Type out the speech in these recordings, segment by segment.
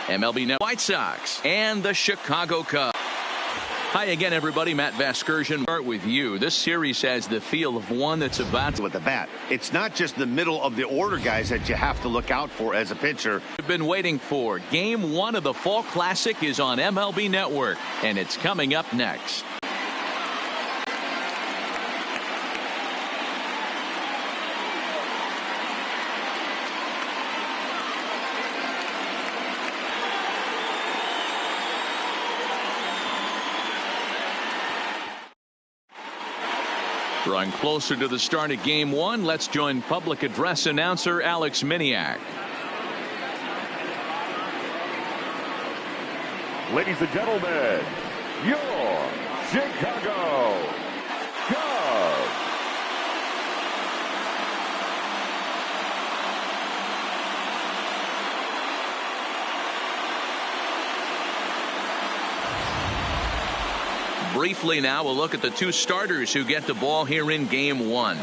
MLB Net White Sox and the Chicago Cubs. Hi again, everybody. Matt Vasgersian. Start with you. This series has the feel of one that's about to... With the bat, it's not just the middle of the order guys that you have to look out for as a pitcher. We've been waiting for. Game 1 of the Fall Classic is on MLB Network, and it's coming up next. Drawing closer to the start of Game 1, let's join public address announcer Alex Miniak. Ladies and gentlemen, your Chicago Cubs. Briefly now, we'll look at the two starters who get the ball here in Game 1.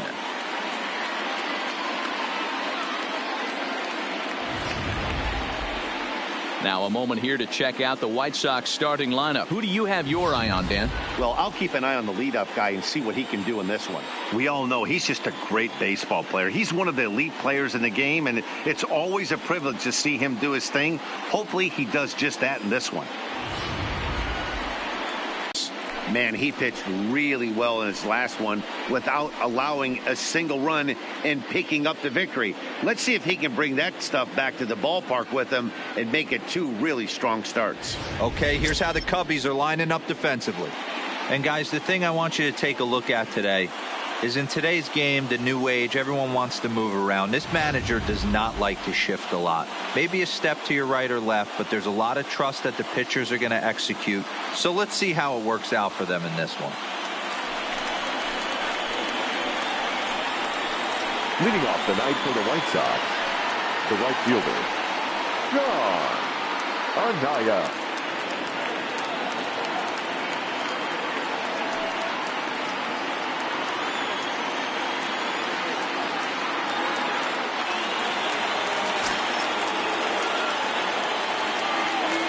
Now a moment here to check out the White Sox starting lineup. Who do you have your eye on, Dan? Well, I'll keep an eye on the leadoff guy and see what he can do in this one. We all know he's just a great baseball player. He's one of the elite players in the game, and it's always a privilege to see him do his thing. Hopefully he does just that in this one. Man, he pitched really well in his last one without allowing a single run and picking up the victory. Let's see if he can bring that stuff back to the ballpark with him and make it two really strong starts. Okay, here's how the Cubbies are lining up defensively. And guys, the thing I want you to take a look at today is in today's game, the new age, everyone wants to move around. This manager does not like to shift a lot. Maybe a step to your right or left, but there's a lot of trust that the pitchers are going to execute. So let's see how it works out for them in this one. Leading off the night for the White Sox, the right fielder, John Arnaya.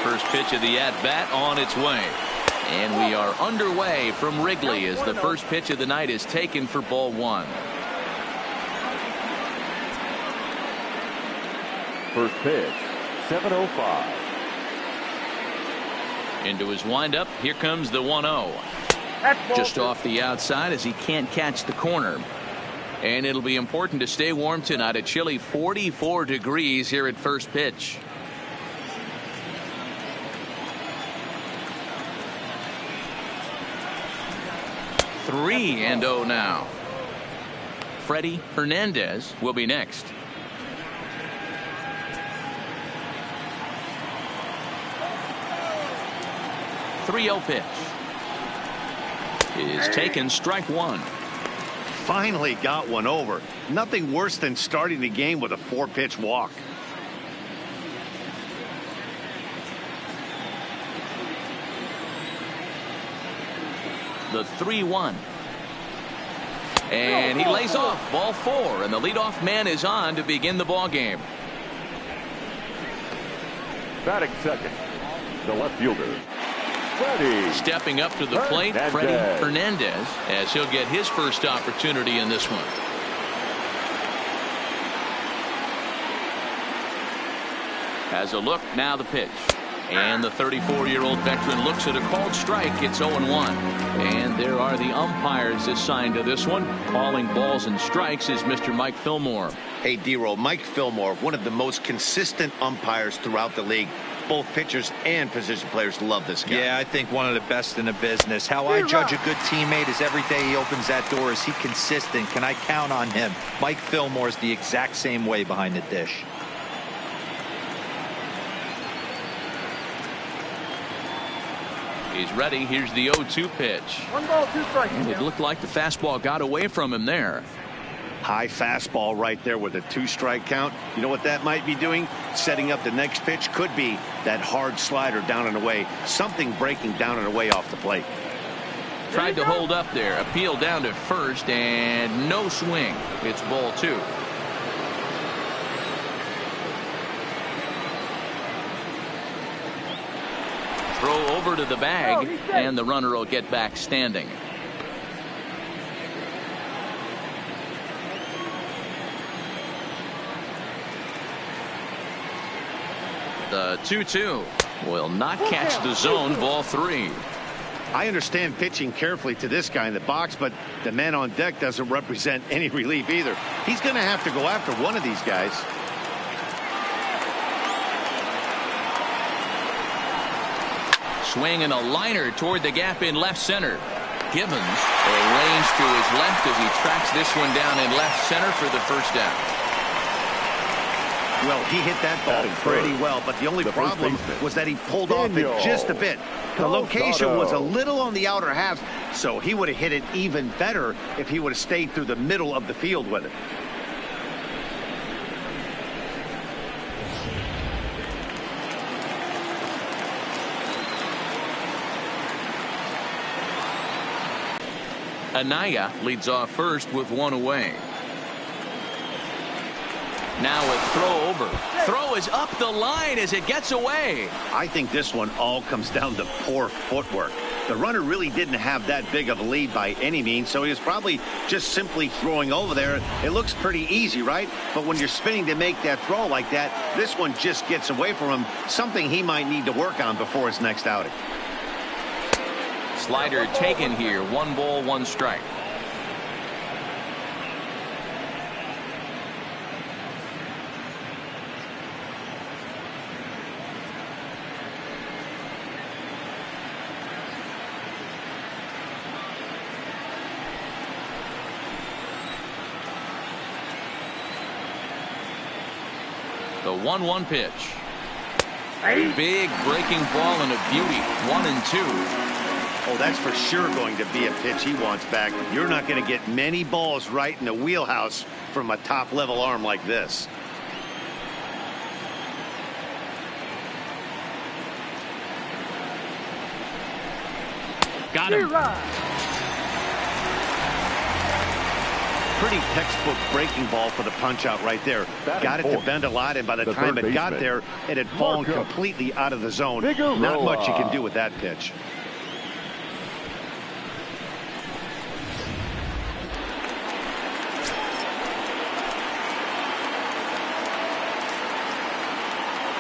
First pitch of the at-bat on its way. And we are underway from Wrigley as the first pitch of the night is taken for ball 1. First pitch, 7:05. Into his windup, here comes the 1-0. Just off the outside as he can't catch the corner. And it'll be important to stay warm tonight. A chilly 44 degrees here at first pitch. Three and 0 now. Freddie Hernandez will be next. .30 pitch is taken, strike 1. Finally got one over. Nothing worse than starting the game with a 4-pitch walk. The 3-1. And he lays off ball 4, and the leadoff man is on to begin the ball game. Batting second, the left fielder, Freddie. Stepping up to the plate, Freddie Hernandez, as he'll get his first opportunity in this one. As a look, now the pitch. And the 34-year-old veteran looks at a called strike. It's 0-1. And there are the umpires assigned to this one. Calling balls and strikes is Mr. Mike Fillmore. Hey, D-Roll, Mike Fillmore, one of the most consistent umpires throughout the league. Both pitchers and position players love this guy. Yeah, I think one of the best in the business. How I judge a good teammate is every day he opens that door. Is he consistent? Can I count on him? Mike Fillmore is the exact same way behind the dish. He's ready. Here's the 0-2 pitch. 1 ball, 2 strikes. It looked like the fastball got away from him there. High fastball right there with a 2-strike count. You know what that might be doing? Setting up the next pitch. Could be that hard slider down and away. Something breaking down and away off the plate. Tried to hold up there. Appeal down to first, and no swing. It's ball 2. over to the bag, and the runner will get back standing. The 2-2 will not catch the zone. Ball 3. I understand pitching carefully to this guy in the box, but the man on deck doesn't represent any relief either. He's going to have to go after one of these guys. Swing and a liner toward the gap in left center. Gibbons arranged to his left as he tracks this one down in left center for the first down. Well, he hit that ball pretty well, but the only problem was that he pulled off it just a bit. The location was a little on the outer half, so he would have hit it even better if he would have stayed through the middle of the field with it. Anaya leads off first with one away. Now a throw over. Throw is up the line as it gets away. I think this one all comes down to poor footwork. The runner really didn't have that big of a lead by any means, so he was probably just simply throwing over there. It looks pretty easy, right? But when you're spinning to make that throw like that, this one just gets away from him, something he might need to work on before his next outing. Slider taken here. 1 ball, 1 strike. The 1-1 pitch. Big breaking ball and a beauty. 1-2. Oh, that's for sure going to be a pitch he wants back. You're not going to get many balls right in the wheelhouse from a top-level arm like this. Got him. Pretty textbook breaking ball for the punch out right there. Got it to bend a lot, and by the time it got there, it had fallen completely out of the zone. Not much you can do with that pitch.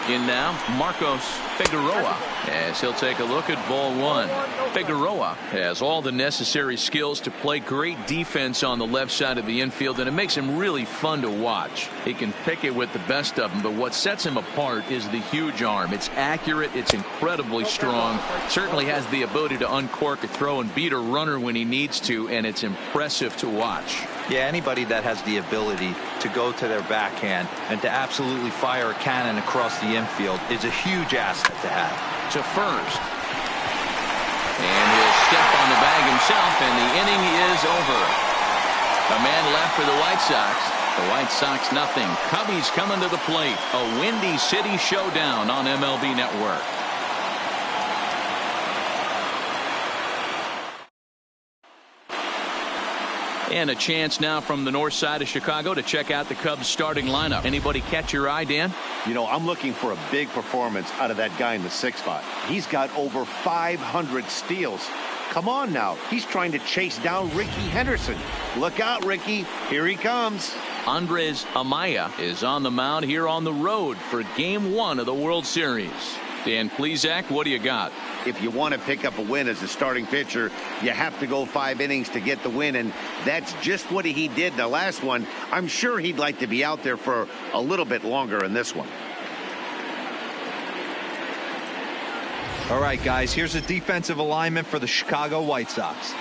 In now, Marcos Figueroa, as he'll take a look at ball 1. Figueroa has all the necessary skills to play great defense on the left side of the infield, and it makes him really fun to watch. He can pick it with the best of them, but what sets him apart is the huge arm. It's accurate, it's incredibly strong, certainly has the ability to uncork a throw and beat a runner when he needs to, and it's impressive to watch. Yeah, anybody that has the ability to go to their backhand and to absolutely fire a cannon across the infield is a huge asset to have. To first. And he'll step on the bag himself, and the inning is over. A man left for the White Sox. The White Sox nothing. Cubbies coming to the plate. A Windy City showdown on MLB Network. And a chance now from the north side of Chicago to check out the Cubs starting lineup. Anybody catch your eye, Dan? You know, I'm looking for a big performance out of that guy in the 6th spot. He's got over 500 steals. Come on now. He's trying to chase down Ricky Henderson. Look out, Ricky. Here he comes. Andres Amaya is on the mound here on the road for Game 1 of the World Series. Dan Plesac, what do you got? If you want to pick up a win as a starting pitcher, you have to go 5 innings to get the win, and that's just what he did in the last one. I'm sure he'd like to be out there for a little bit longer in this one. All right, guys, here's a defensive alignment for the Chicago White Sox.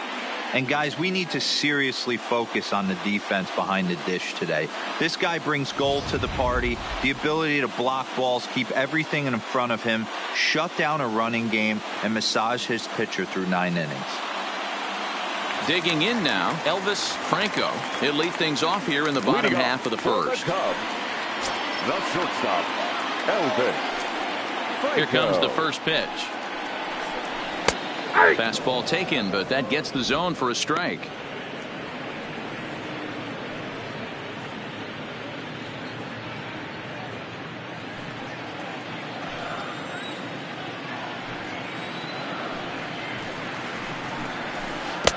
And, guys, we need to seriously focus on the defense behind the dish today. This guy brings gold to the party, the ability to block balls, keep everything in front of him, shut down a running game, and massage his pitcher through 9 innings. Digging in now, Elvis Franco. He'll lead things off here in the bottom half of the first. The shortstop, Elvis Franco. Here comes the first pitch. Fastball taken, but that gets the zone for a strike.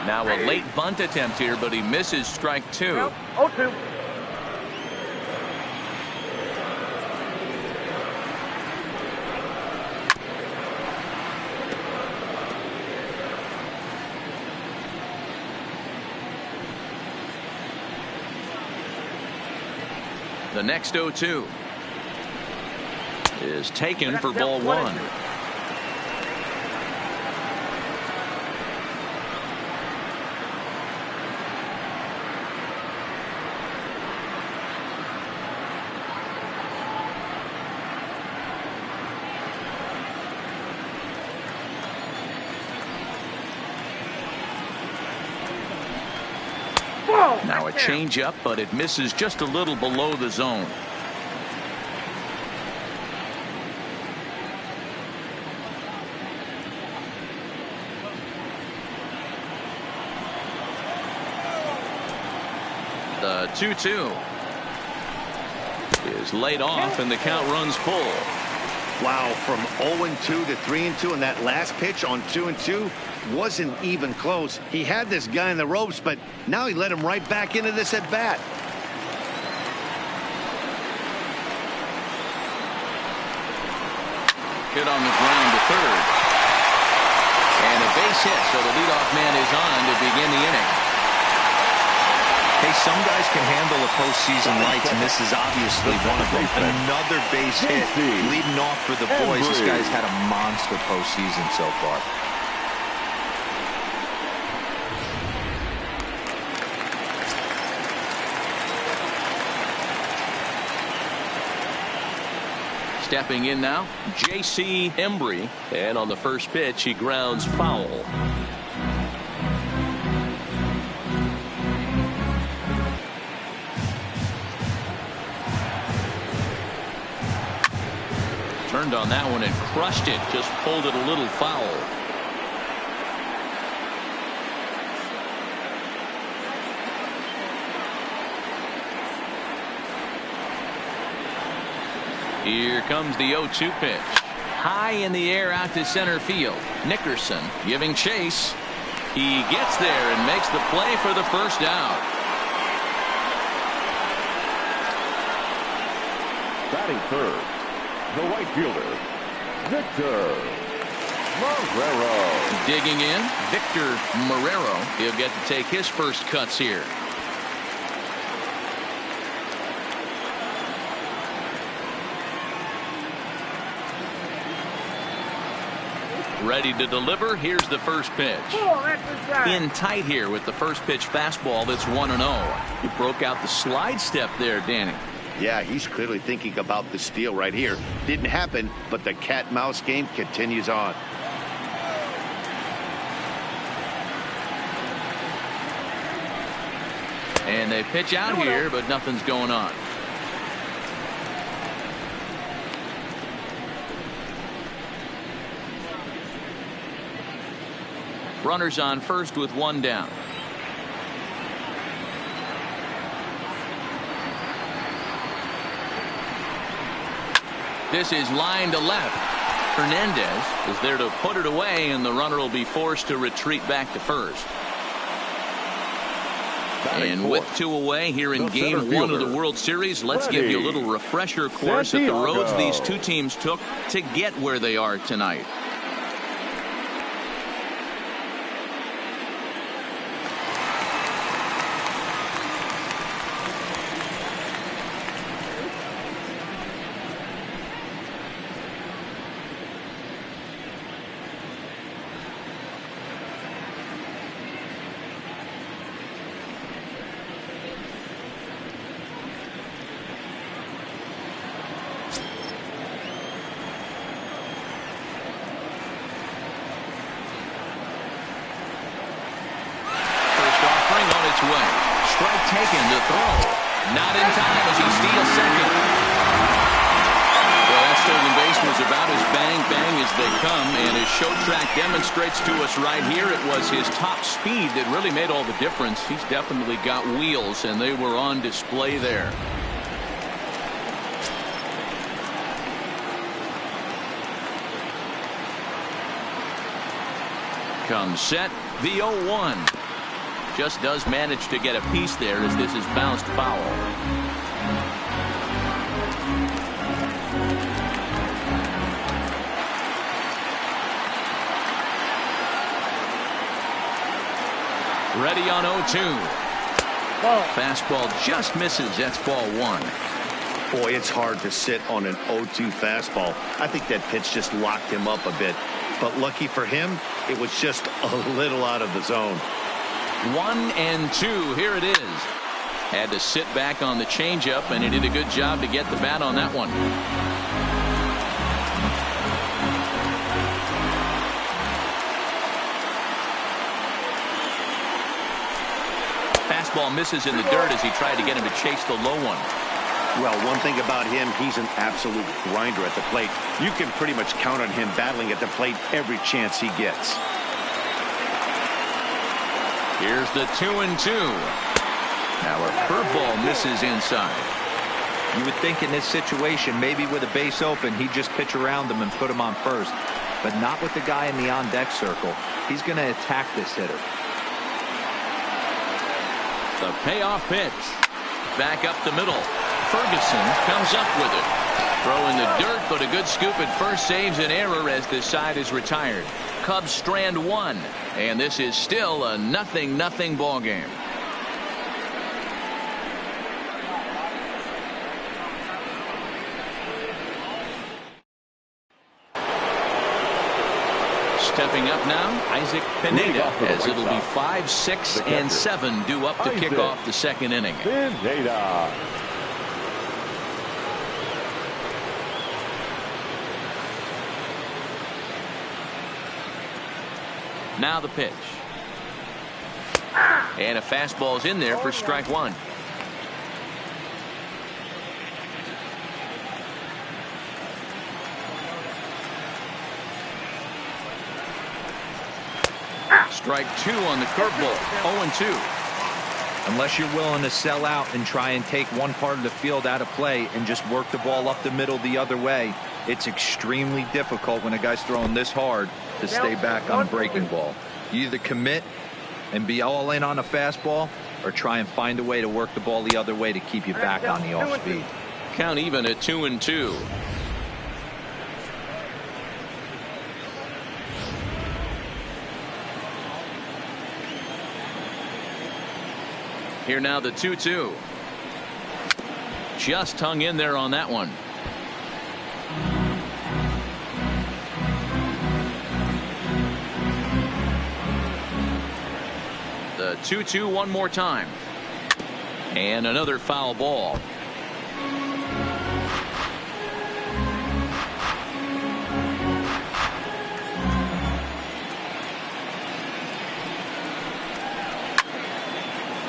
Now a late bunt attempt here, but he misses strike 2. 0-2. The next 0-2 is taken for ball 1. Now a changeup, but it misses just a little below the zone. The 2-2 is laid off, and the count runs full. Wow, from 0-2 to 3-2, and that last pitch on 2-2 wasn't even close. He had this guy in the ropes, but now he let him right back into this at bat. Hit on the ground to third, and a base hit, so the leadoff man is on to begin the inning. Hey, some guys can handle the postseason lights, and this is obviously one of them. Another base hit leading off for the boys. This guy's had a monster postseason so far. Stepping in now, J.C. Embry, and on the first pitch he grounds foul. Turned on that one and crushed it. Just pulled it a little foul. Here comes the 0-2 pitch. High in the air out to center field. Nickerson giving chase. He gets there and makes the play for the first out. Batting third, the right fielder, Victor Marrero. Digging in, Victor Marrero. He'll get to take his first cuts here. Ready to deliver. Here's the first pitch. In tight here with the first pitch fastball that's 1-0. He broke out the slide step there, Danny. Yeah, he's clearly thinking about the steal right here. Didn't happen, but the cat-mouse game continues on. And they pitch out here, but nothing's going on. Runners on first with one down. This is line to left. Hernandez is there to put it away, and the runner will be forced to retreat back to first. And with two away here in Game 1 of the World Series, let's give you a little refresher course at the roads these two teams took to get where they are tonight. Way. Strike taken to throw. Not in time as he steals second. Well, that stolen base was about as bang-bang as they come, and his show track demonstrates to us right here it was his top speed that really made all the difference. He's definitely got wheels, and they were on display there. Comes set, the 0-1. Just does manage to get a piece there as this is bounced foul. Ready on 0-2. Fastball just misses. That's ball one. Boy, it's hard to sit on an 0-2 fastball. I think that pitch just locked him up a bit. But lucky for him, it was just a little out of the zone. 1-2. Here it is. Had to sit back on the changeup, and he did a good job to get the bat on that one. Fastball misses in the dirt as he tried to get him to chase the low one. Well, one thing about him, he's an absolute grinder at the plate. You can pretty much count on him battling at the plate every chance he gets. Here's the 2-2. Now a curveball misses inside. You would think in this situation, maybe with a base open, he'd just pitch around him and put him on first. But not with the guy in the on-deck circle. He's going to attack this hitter. The payoff pitch. Back up the middle. Ferguson comes up with it. Throw in the dirt, but a good scoop at first saves an error as this side is retired. Cubs strand one, and this is still a 0-0 ball game. Stepping up now, Isaac Pineda, as it'll be 5, 6, and 7 due up to kick off the second inning. Pineda. Now the pitch. And a fastball's in there for strike one. Strike two on the curveball. 0-2. Unless you're willing to sell out and try and take one part of the field out of play and just work the ball up the middle the other way, it's extremely difficult when a guy's throwing this hard to stay back on a breaking ball. You either commit and be all in on a fastball or try and find a way to work the ball the other way to keep you back on the off speed. Count even at 2-2. Here now the 2-2. Just hung in there on that one. The 2-2 one more time. And another foul ball.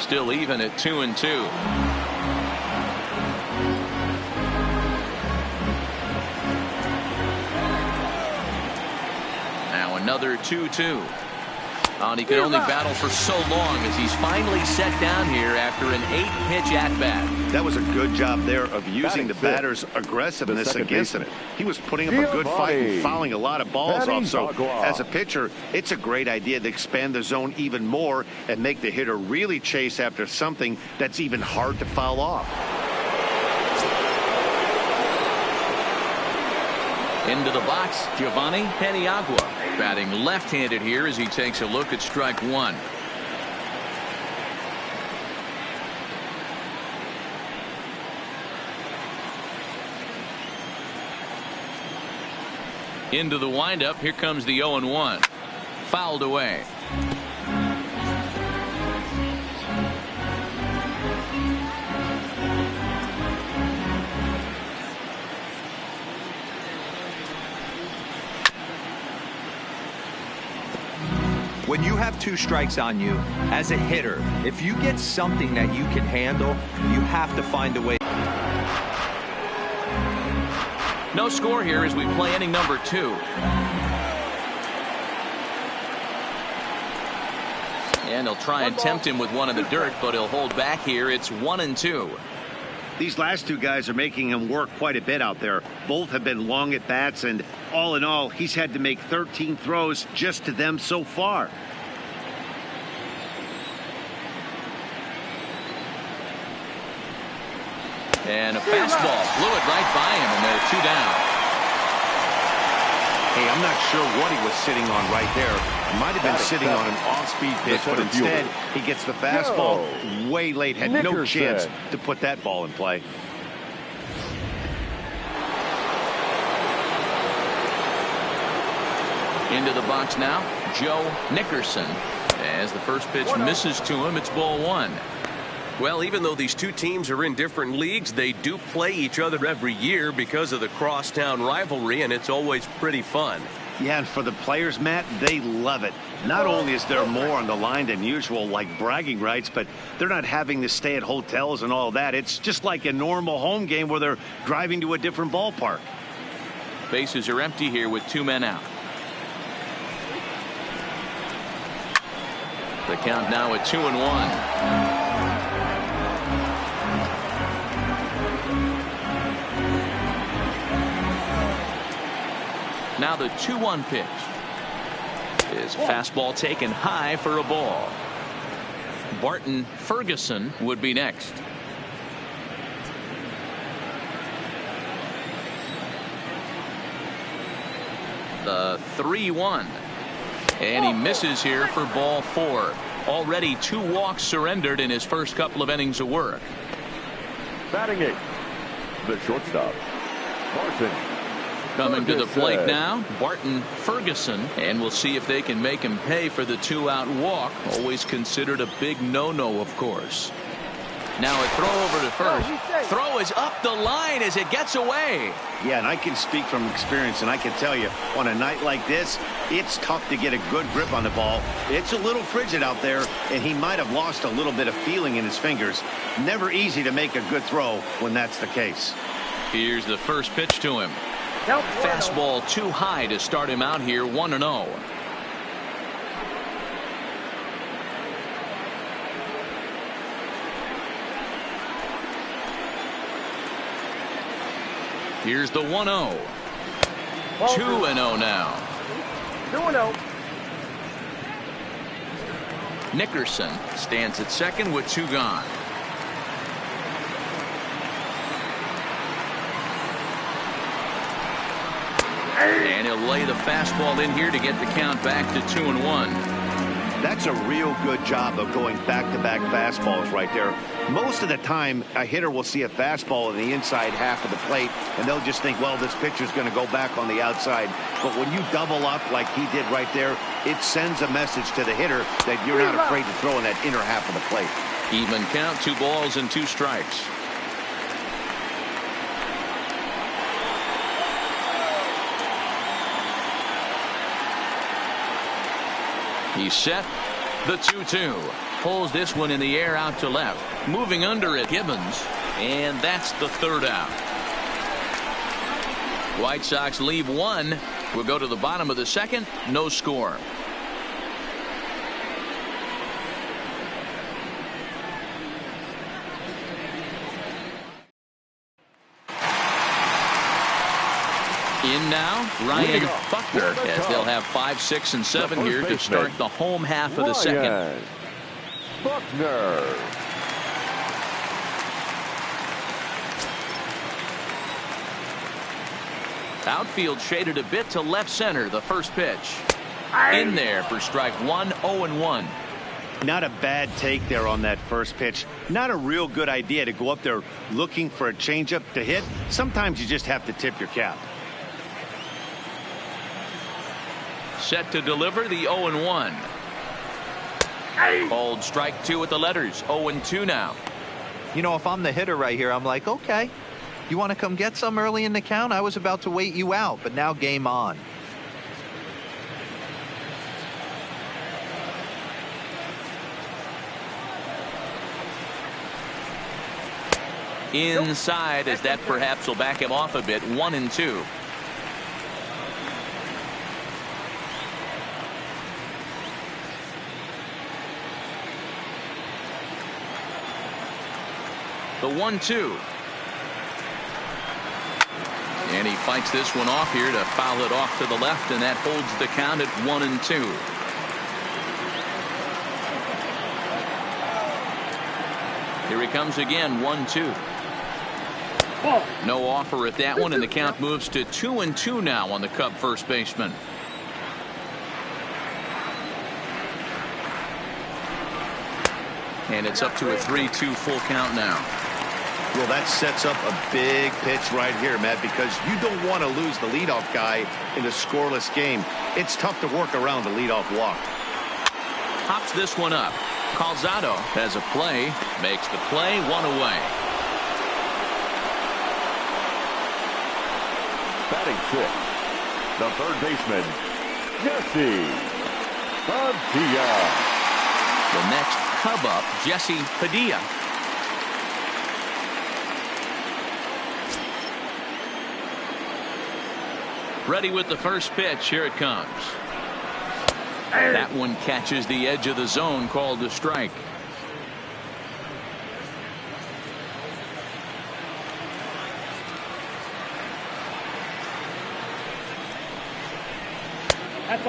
Still even at 2-2. Now another 2-2. And he could only battle for so long as he's finally set down here after an 8-pitch at-bat. That was a good job there of using the batter's aggressiveness against him. He was putting up a good fight and fouling a lot of balls off. So as a pitcher, it's a great idea to expand the zone even more and make the hitter really chase after something that's even hard to foul off. Into the box, Giovanni Paniagua, batting left-handed here as he takes a look at strike one. Into the windup, here comes the 0-1. Fouled away. When you have 2 strikes on you, as a hitter, if you get something that you can handle, you have to find a way. No score here as we play inning number 2. And he'll try and tempt him with one in the dirt, but he'll hold back here. It's 1-2. These last two guys are making him work quite a bit out there. Both have been long at bats, and all in all, he's had to make 13 throws just to them so far. And a fastball blew it right by him, and they're 2 down. Hey, I'm not sure what he was sitting on right there. Might have been sitting on an off-speed pitch, but instead he gets the fastball way late. Had no chance to put that ball in play. Into the box now, Joe Nickerson. As the first pitch misses to him, it's ball 1. Well, even though these two teams are in different leagues, they do play each other every year because of the crosstown rivalry, and it's always pretty fun. Yeah, and for the players, Matt, they love it. Not only is there more on the line than usual, like bragging rights, but they're not having to stay at hotels and all that. It's just like a normal home game where they're driving to a different ballpark. Bases are empty here with 2 men out. The count now at 2-1. Now the 2-1 pitch. His fastball taken high for a ball. Barton Ferguson would be next. The 3-1. And he misses here for ball 4. Already 2 walks surrendered in his first couple of innings of work. Batting 8, the shortstop, Barton. Coming to the plate now, Barton Ferguson, and we'll see if they can make him pay for the 2-out walk. Always considered a big no-no, of course. Now a throw over to first. Throw is up the line as it gets away. Yeah, and I can speak from experience, and I can tell you, on a night like this, it's tough to get a good grip on the ball. It's a little frigid out there, and he might have lost a little bit of feeling in his fingers. Never easy to make a good throw when that's the case. Here's the first pitch to him. Fastball too high to start him out here, 1-0. Here's the 1-0. 2-0 now. 2-0. Nickerson stands at second with 2 gone. And he'll lay the fastball in here to get the count back to 2-1. That's a real good job of going back-to-back fastballs right there. Most of the time, a hitter will see a fastball in the inside half of the plate, and they'll just think, well, this pitcher's going to go back on the outside. But when you double up like he did right there, it sends a message to the hitter that you're not afraid to throw in that inner half of the plate. Even count, 2 balls and 2 strikes. He's set. The 2-2. Pulls this one in the air out to left. Moving under it, Gibbons. And that's the 3rd out. White Sox leave 1. We'll go to the bottom of the 2nd. No score. In now, Ryan Buckner, as they'll have 5, 6, and 7 here to start the home half of the 2nd. Buckner. Outfield shaded a bit to left center. The first pitch. In there for strike 1, 0-1. Not a bad take there on that first pitch. Not a real good idea to go up there looking for a changeup to hit. Sometimes you just have to tip your cap. Set to deliver the 0-1. Called strike 2 with the letters. 0-2 now. You know, if I'm the hitter right here, I'm like, okay, you want to come get some early in the count? I was about to wait you out, but now game on. Inside, as that perhaps will back him off a bit. 1-2. The 1-2. And he fights this one off here to foul it off to the left, and that holds the count at 1-2. Here he comes again, 1-2. No offer at that one, and the count moves to 2-2 now on the Cub first baseman. And it's up to a 3-2 full count now. Well, that sets up a big pitch right here, Matt, because you don't want to lose the leadoff guy in a scoreless game. It's tough to work around the leadoff walk. Pops this one up. Calzado has a play, makes the play, one away. Batting six, the third baseman, Jesse Padilla. The next Cub up, Jesse Padilla. Ready with the first pitch. Here it comes. That one catches the edge of the zone, called a strike.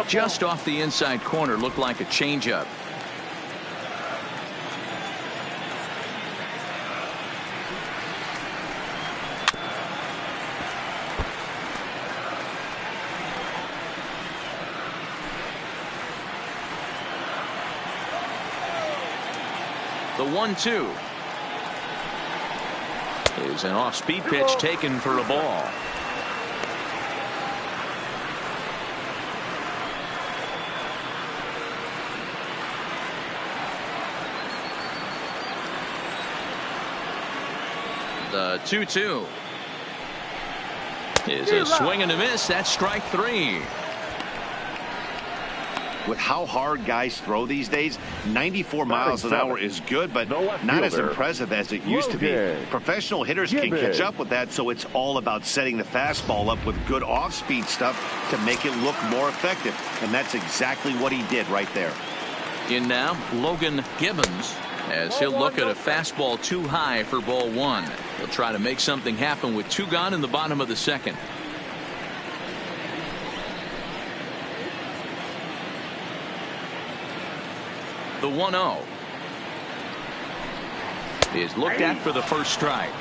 Just off the inside corner, looked like a changeup. The 1-2 is an off-speed pitch taken for a ball. The 2-2 is a swing and a miss. That's strike three. With how hard guys throw these days, 94 miles an hour is good, but not as impressive as it used to be. Professional hitters can catch up with that, so it's all about setting the fastball up with good off-speed stuff to make it look more effective, and that's exactly what he did right there. In now, Logan Gibbons, as he'll look at a fastball too high for ball one. He'll try to make something happen with two gone in the bottom of the second. The 1-0 is looked at for the first strike.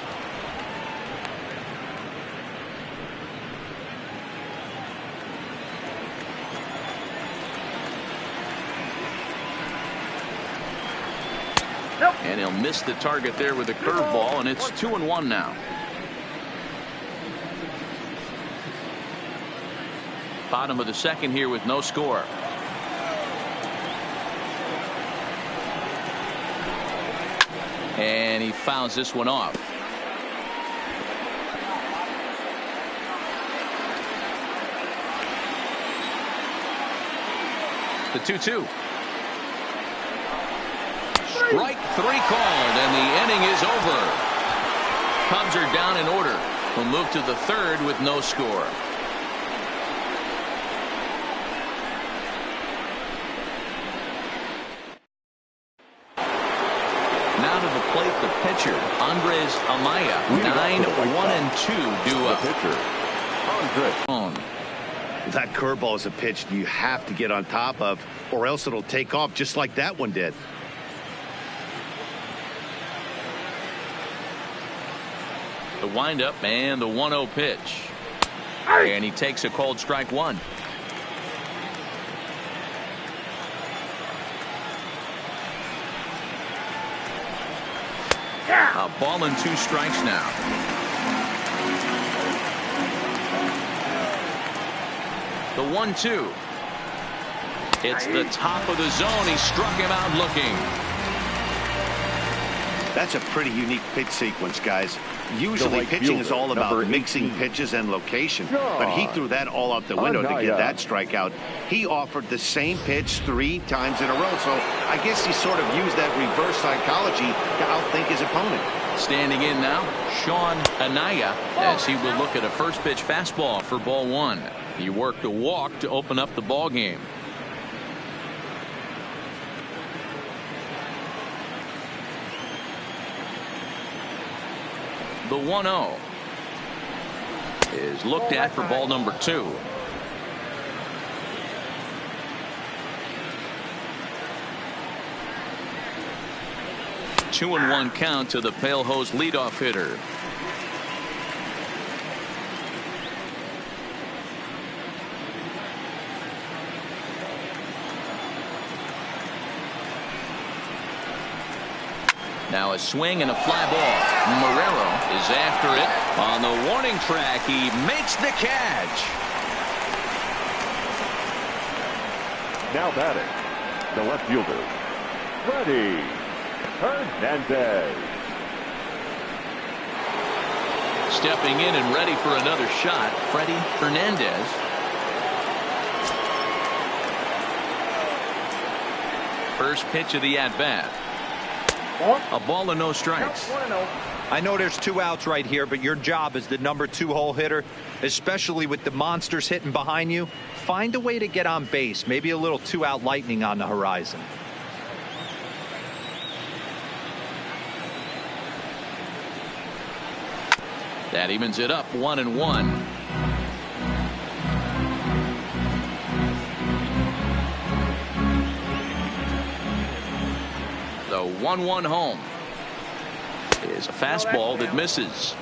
And he'll miss the target there with a curveball, and it's 2-1 now. Bottom of the second here with no score. And he fouls this one off. The 2-2. Strike three called, and the inning is over. Cubs are down in order. We'll move to the third with no score. Now to the plate, the pitcher, Andres Amaya. 9-1-2 due up. The pitcher, That curveball is a pitch you have to get on top of, or else it'll take off just like that one did. The windup and the 1-0 pitch. And he takes a called strike one. A ball and two strikes now. The 1-2. It's the top of the zone. He struck him out looking. That's a pretty unique pitch sequence, guys. Usually pitching is all about mixing pitches and location, but he threw that all out the window to get that strikeout. He offered the same pitch 3 times in a row, so I guess he sort of used that reverse psychology to outthink his opponent. Standing in now, Sean Anaya, as he will look at a first pitch fastball for ball one. He worked a walk to open up the ball game. The 1-0 is looked at for ball number 2. Two and 1 count to the Pale Hose leadoff hitter. Now a swing and a fly ball. Marrero is after it. On the warning track, he makes the catch. Now batting, the left fielder, Freddie Hernandez. Stepping in and ready for another shot, Freddie Hernandez. First pitch of the at-bat. A ball and no strikes. I know there's 2 outs right here, but your job as the number 2 hole hitter, especially with the monsters hitting behind you, find a way to get on base. Maybe a little 2-out lightning on the horizon. That evens it up 1-1. The 1-1 home is a fastball that misses.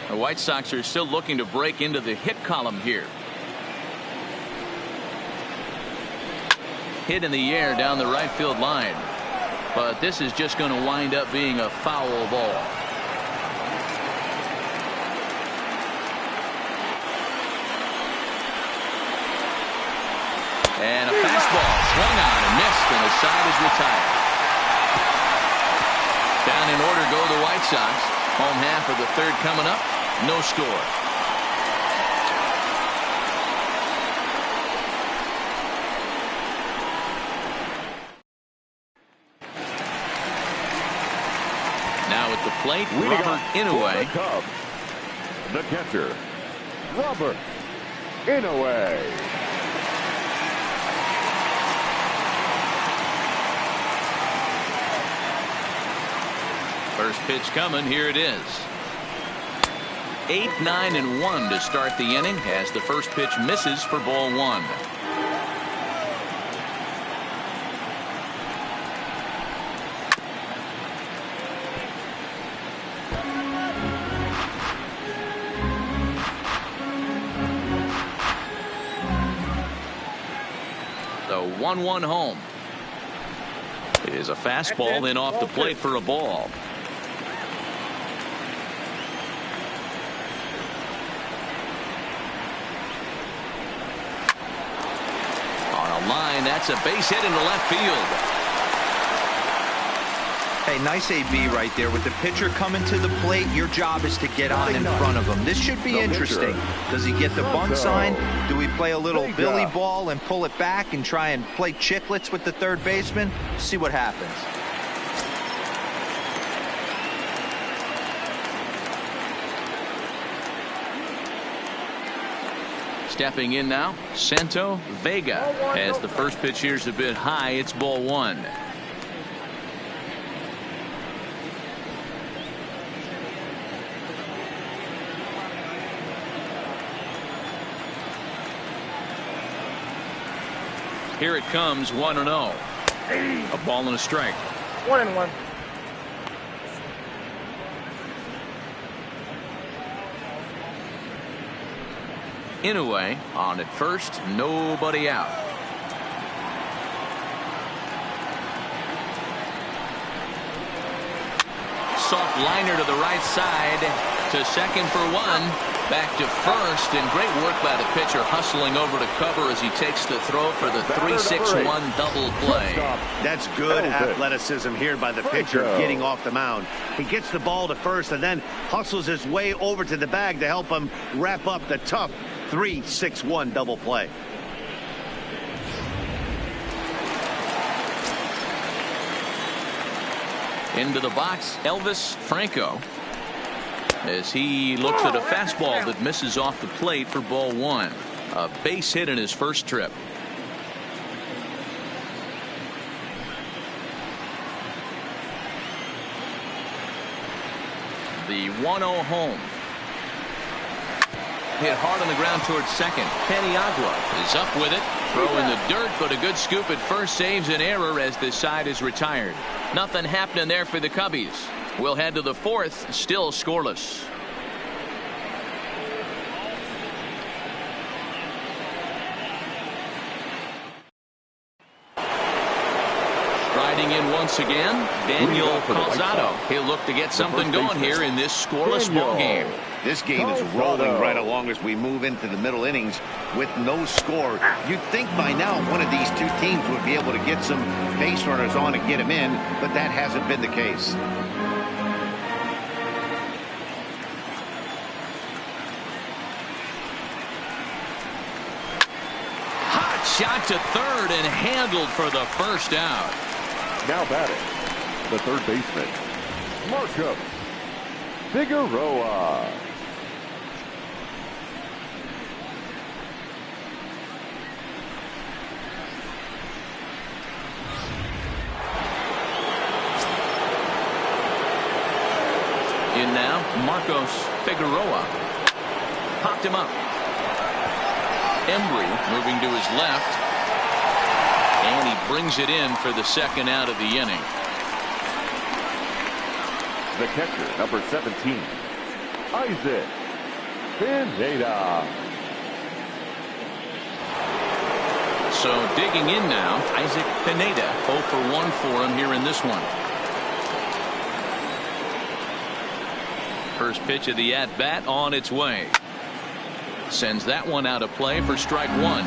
The White Sox are still looking to break into the hit column here. Hit in the air down the right field line, but this is just going to wind up being a foul ball. And a fastball swung on and missed, and the side is retired. Down in order go the White Sox. Home half of the third coming up. No score. Now at the plate, Robert Inouye. The catcher, Robert Inouye. First pitch coming. Here it is. 8, 9, and 1 to start the inning as the first pitch misses for ball 1. The 1-1 home. It is a fastball in off the plate for a ball. Line, that's a base hit into left field. Hey, nice AB right there. With the pitcher coming to the plate, your job is to get on in front of him. This should be interesting. Does he get the bunt sign? Do we play a little Billy ball and pull it back and try and play chicklets with the third baseman? See what happens. Stepping in now, Santo Vega. As the first pitch here's a bit high, it's ball 1. Here it comes, 1-0. A ball and a strike. 1-1. Inouye on at first, nobody out. Soft liner to the right side to second for 1. Back to first, and great work by the pitcher hustling over to cover as he takes the throw for the 3-6-1 double play. That's good athleticism here by the pitcher getting off the mound. He gets the ball to first and then hustles his way over to the bag to help him wrap up the tough 3-6-1 double play. Into the box, Elvis Franco, as he looks at a fastball that misses off the plate for ball 1. A base hit in his first trip. The 1-0 home. Hit hard on the ground towards second. Paniagua is up with it. Throw in the dirt, but a good scoop at first saves an error as this side is retired. Nothing happening there for the Cubbies. We'll head to the 4th, still scoreless. Striding in once again, Daniel Calzado. He'll look to get something going here in this scoreless ball game. This game is rolling right along as we move into the middle innings with no score. You'd think by now one of these two teams would be able to get some base runners on and get them in, but that hasn't been the case. Hot shot to third and handled for the first out. Now batting, the third baseman, Marcus Figueroa. In now, Marcos Figueroa. Popped him up. Embry moving to his left. And he brings it in for the second out of the inning. The catcher, number 17, Isaac Pineda. So digging in now, Isaac Pineda. 0 for 1 for him here in this one. First pitch of the at-bat on its way. Sends that one out of play for strike one.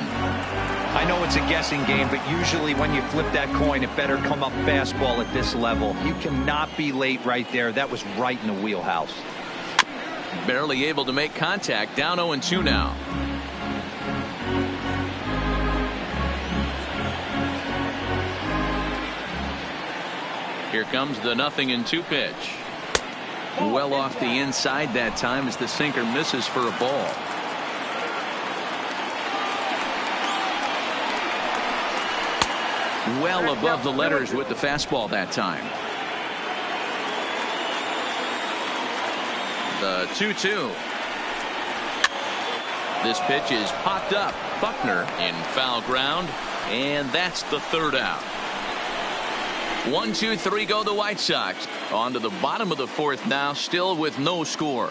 I know it's a guessing game, but usually when you flip that coin, it better come up fastball at this level. You cannot be late right there. That was right in the wheelhouse. Barely able to make contact. Down 0-2 now. Here comes the 0-2 pitch. Well off the inside that time as the sinker misses for a ball. Well above the letters with the fastball that time. The 2-2. This pitch is popped up. Buckner in foul ground, and that's the third out. 1-2-3 go the White Sox. On to the bottom of the fourth now, still with no score.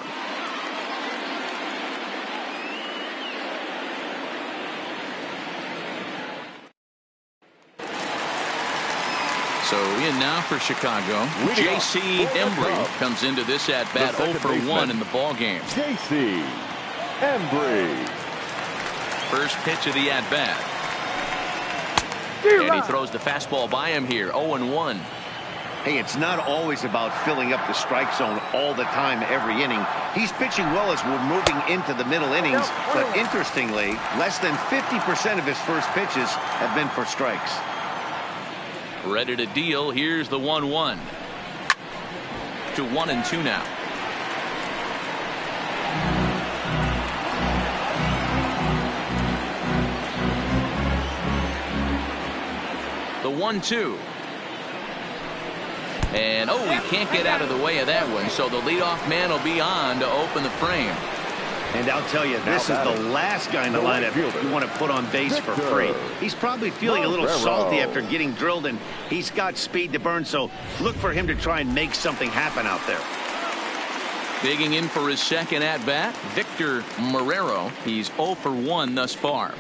So in now for Chicago, J.C. Embry comes into this at bat 0 for 1 in the ball game. J.C. Embry. First pitch of the at bat. And he throws the fastball by him here. 0-1. Hey, it's not always about filling up the strike zone all the time every inning. He's pitching well as we're moving into the middle innings, but interestingly, less than 50% of his first pitches have been for strikes. Ready to deal. Here's the 1-1. To 1-2 now. The 1-2. And oh, he can't get out of the way of that one, so the leadoff man will be on to open the frame. And I'll tell you, this is the last guy in the lineup you want to put on base for free. He's probably feeling a little salty after getting drilled, and he's got speed to burn, so look for him to try and make something happen out there. Digging in for his second at-bat, Victor Marrero. He's 0 for 1 thus far.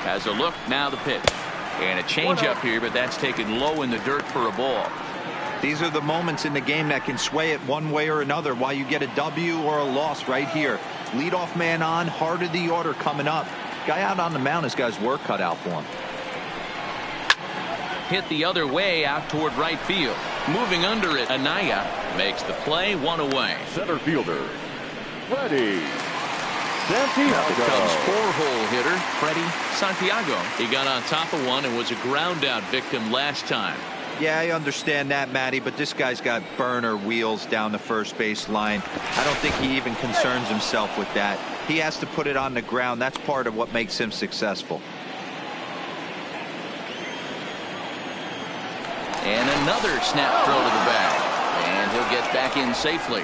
Has a look, now the pitch. And a changeup here, but that's taken low in the dirt for a ball. These are the moments in the game that can sway it one way or another, why you get a W or a loss right here. Leadoff man on, heart of the order coming up. Guy out on the mound has got his work cut out for him. Hit the other way out toward right field. Moving under it, Anaya makes the play, one away. Center fielder, Freddie Santiago. Cubs four-hole hitter, Freddie Santiago. He got on top of one and was a ground-out victim last time. Yeah, I understand that, Matty, but this guy's got burner wheels down the first base line. I don't think he even concerns himself with that. He has to put it on the ground. That's part of what makes him successful. And another snap throw to the bag. And he'll get back in safely.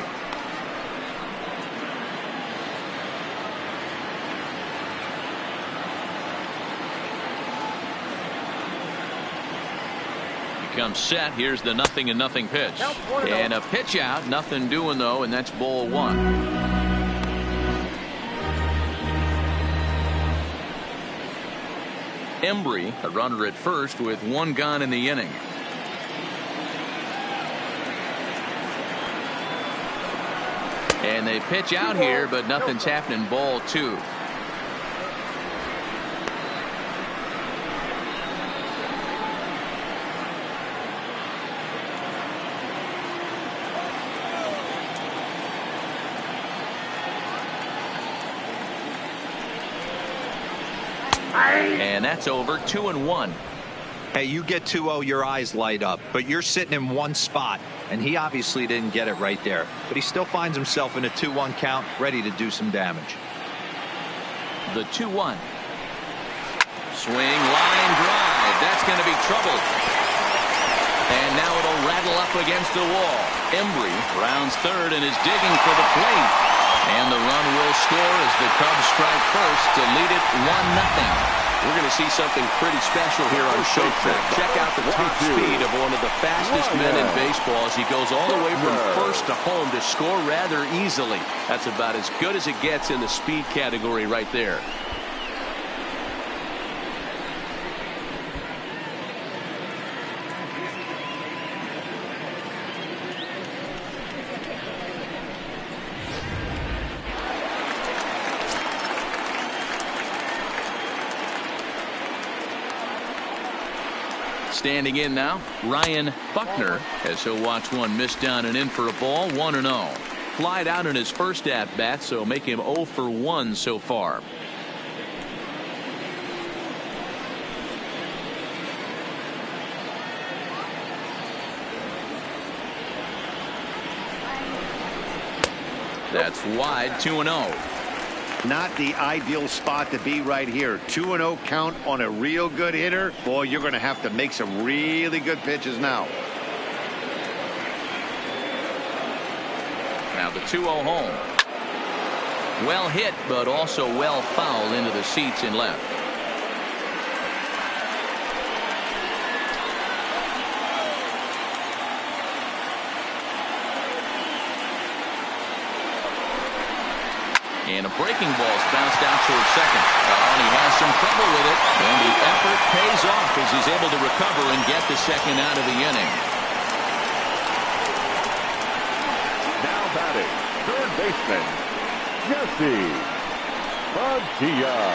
comes set. Here's the 0-0 pitch. And a pitch out. Nothing doing, though, and that's ball one. Embry, a runner at first with one gone in the inning. And they pitch out here, but nothing's happening. Ball two. And that's over. 2-1. Hey, you get 2-0, your eyes light up, but you're sitting in one spot, and he obviously didn't get it right there. But he still finds himself in a 2-1 count, ready to do some damage. The 2-1. Swing, line drive. That's going to be trouble. And now it'll rattle up against the wall. Embry rounds third and is digging for the plate. And the run will score as the Cubs strike first to lead it 1-0. We're going to see something pretty special here on Showtime. Check out the top speed of one of the fastest men in baseball as he goes all the way from first to home to score rather easily. That's about as good as it gets in the speed category right there. Standing in now, Ryan Buckner, as he'll watch one miss down and in for a ball. 1-0. Flied out in his first at bat, so make him 0 for 1 so far. That's wide. 2-0. Not the ideal spot to be right here. 2-0 count on a real good hitter. Boy, you're going to have to make some really good pitches now. Now the 2-0 home. Well hit, but also well fouled into the seats in left. And a breaking ball's bounced out towards second. And he has some trouble with it. And the effort pays off as he's able to recover and get the second out of the inning. Now batting, third baseman, Jesse Padilla.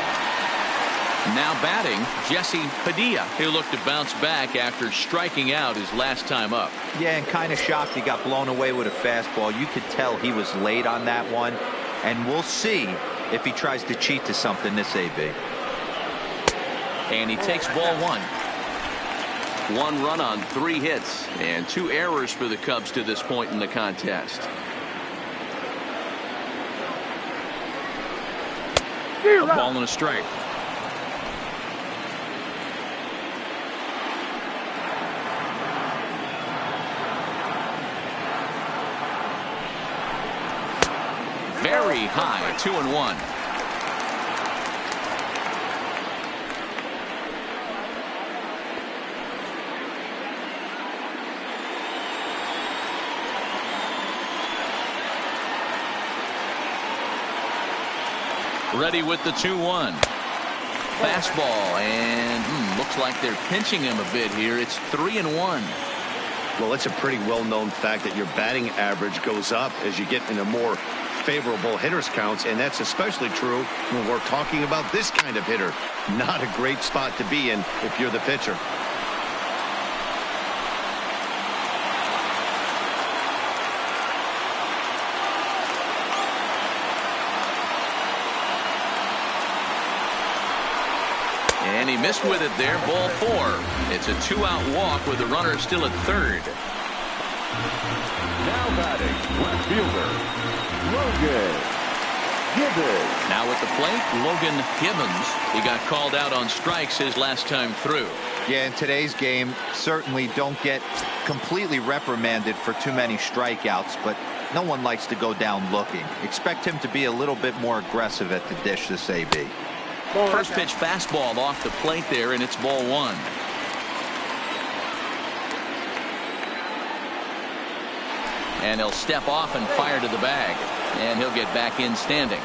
Now batting, Jesse Padilla. He'll look to bounce back after striking out his last time up. Yeah, and kind of shocked he got blown away with a fastball. You could tell he was late on that one. And we'll see if he tries to cheat to something this AB. And he takes ball one. 1 run on 3 hits and 2 errors for the Cubs to this point in the contest. A ball and a strike. Very high. 2-1. Ready with the 2-1. Fastball, and looks like they're pinching him a bit here. It's 3-1. Well, it's a pretty well-known fact that your batting average goes up as you get into more favorable hitters counts, and that's especially true when we're talking about this kind of hitter. Not a great spot to be in if you're the pitcher. And he missed with it there. Ball 4. It's a 2-out walk with the runner still at third. Now batting, left fielder, Logan Gibbons. Now at the plate, Logan Gibbons. He got called out on strikes his last time through. Yeah, in today's game, certainly don't get completely reprimanded for too many strikeouts, but no one likes to go down looking. Expect him to be a little bit more aggressive at the dish this AB. First pitch fastball off the plate there, and it's ball 1. And he'll step off and fire to the bag. And he'll get back in standing.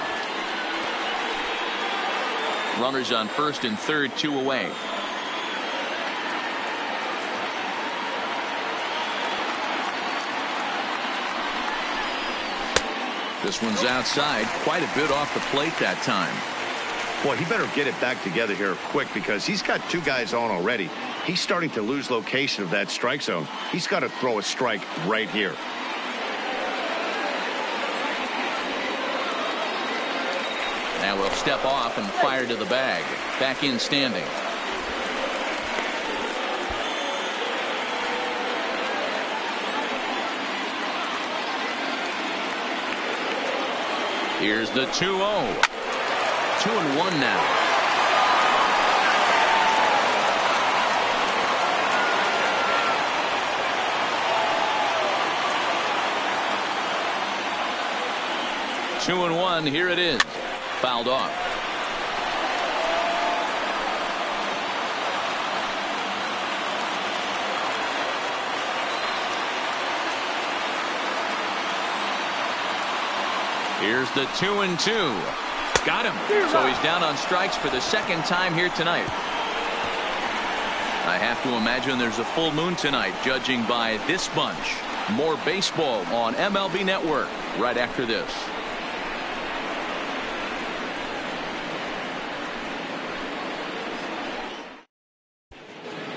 Runners on first and third, 2 away. This one's outside, quite a bit off the plate that time. Boy, he better get it back together here quick because he's got 2 guys on already. He's starting to lose location of that strike zone. He's got to throw a strike right here. Now we'll step off and fire to the bag. Back in standing. Here's the 2-0. 2-1 now. Two and one. Here it is. Fouled off. Here's the 2-2. Got him. So he's down on strikes for the second time here tonight. I have to imagine there's a full moon tonight, judging by this bunch. More baseball on MLB Network right after this.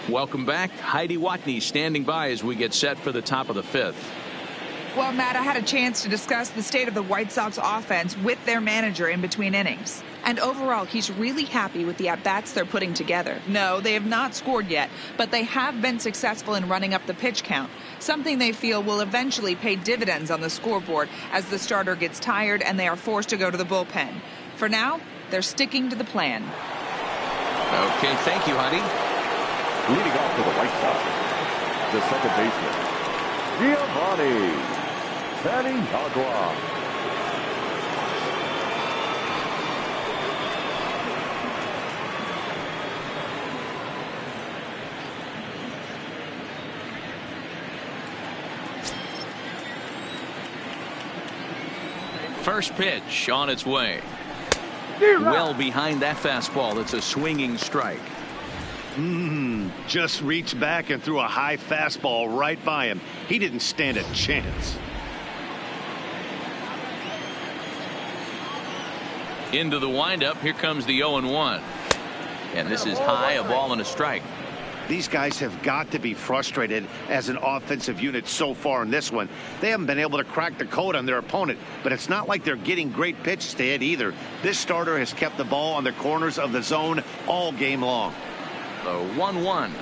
Welcome back. Heidi Watney standing by as we get set for the top of the 5th. Well, Matt, I had a chance to discuss the state of the White Sox offense with their manager in between innings. And overall, he's really happy with the at-bats they're putting together. No, they have not scored yet, but they have been successful in running up the pitch count, something they feel will eventually pay dividends on the scoreboard as the starter gets tired and they are forced to go to the bullpen. For now, they're sticking to the plan. Okay, thank you, Heidi. Leading off for the White Sox, the second baseman, Giovanni Paniagua. First pitch on its way. Well behind that fastball. It's a swinging strike. Just reached back and threw a high fastball right by him. He didn't stand a chance. Into the windup. Here comes the 0-1. And this is high, a ball and a strike. These guys have got to be frustrated as an offensive unit so far in this one. They haven't been able to crack the code on their opponent, but it's not like they're getting great pitches to hit either. This starter has kept the ball on the corners of the zone all game long. The 1-1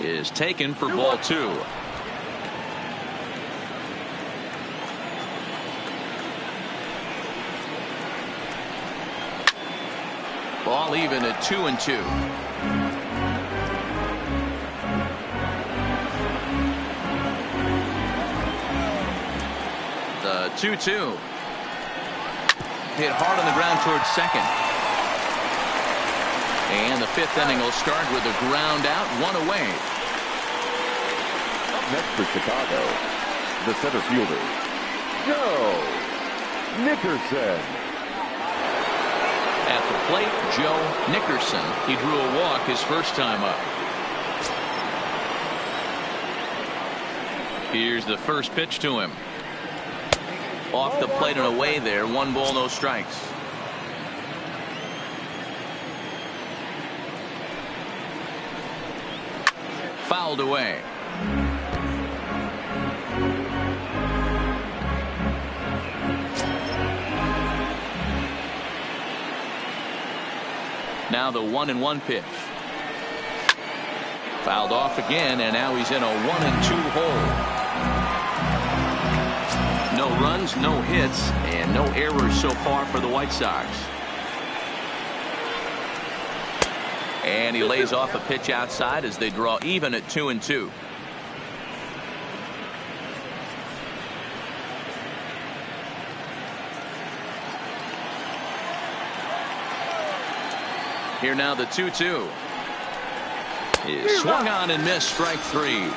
is taken for ball 2. Ball even at 2-2. The 2-2 hit hard on the ground towards second. And the 5th inning will start with a ground out, 1 away. Up next for Chicago, the center fielder, Joe Nickerson. At the plate, Joe Nickerson. He drew a walk his first time up. Here's the first pitch to him. Off the plate and away there. 1 ball, no strikes. Fouled away. Now the 1-1 pitch. Fouled off again, and now he's in a 1-2 hole. No runs, no hits, and no errors so far for the White Sox. And he lays off a pitch outside as they draw even at 2-2. Here now the 2-2 is swung on and missed, strike 3.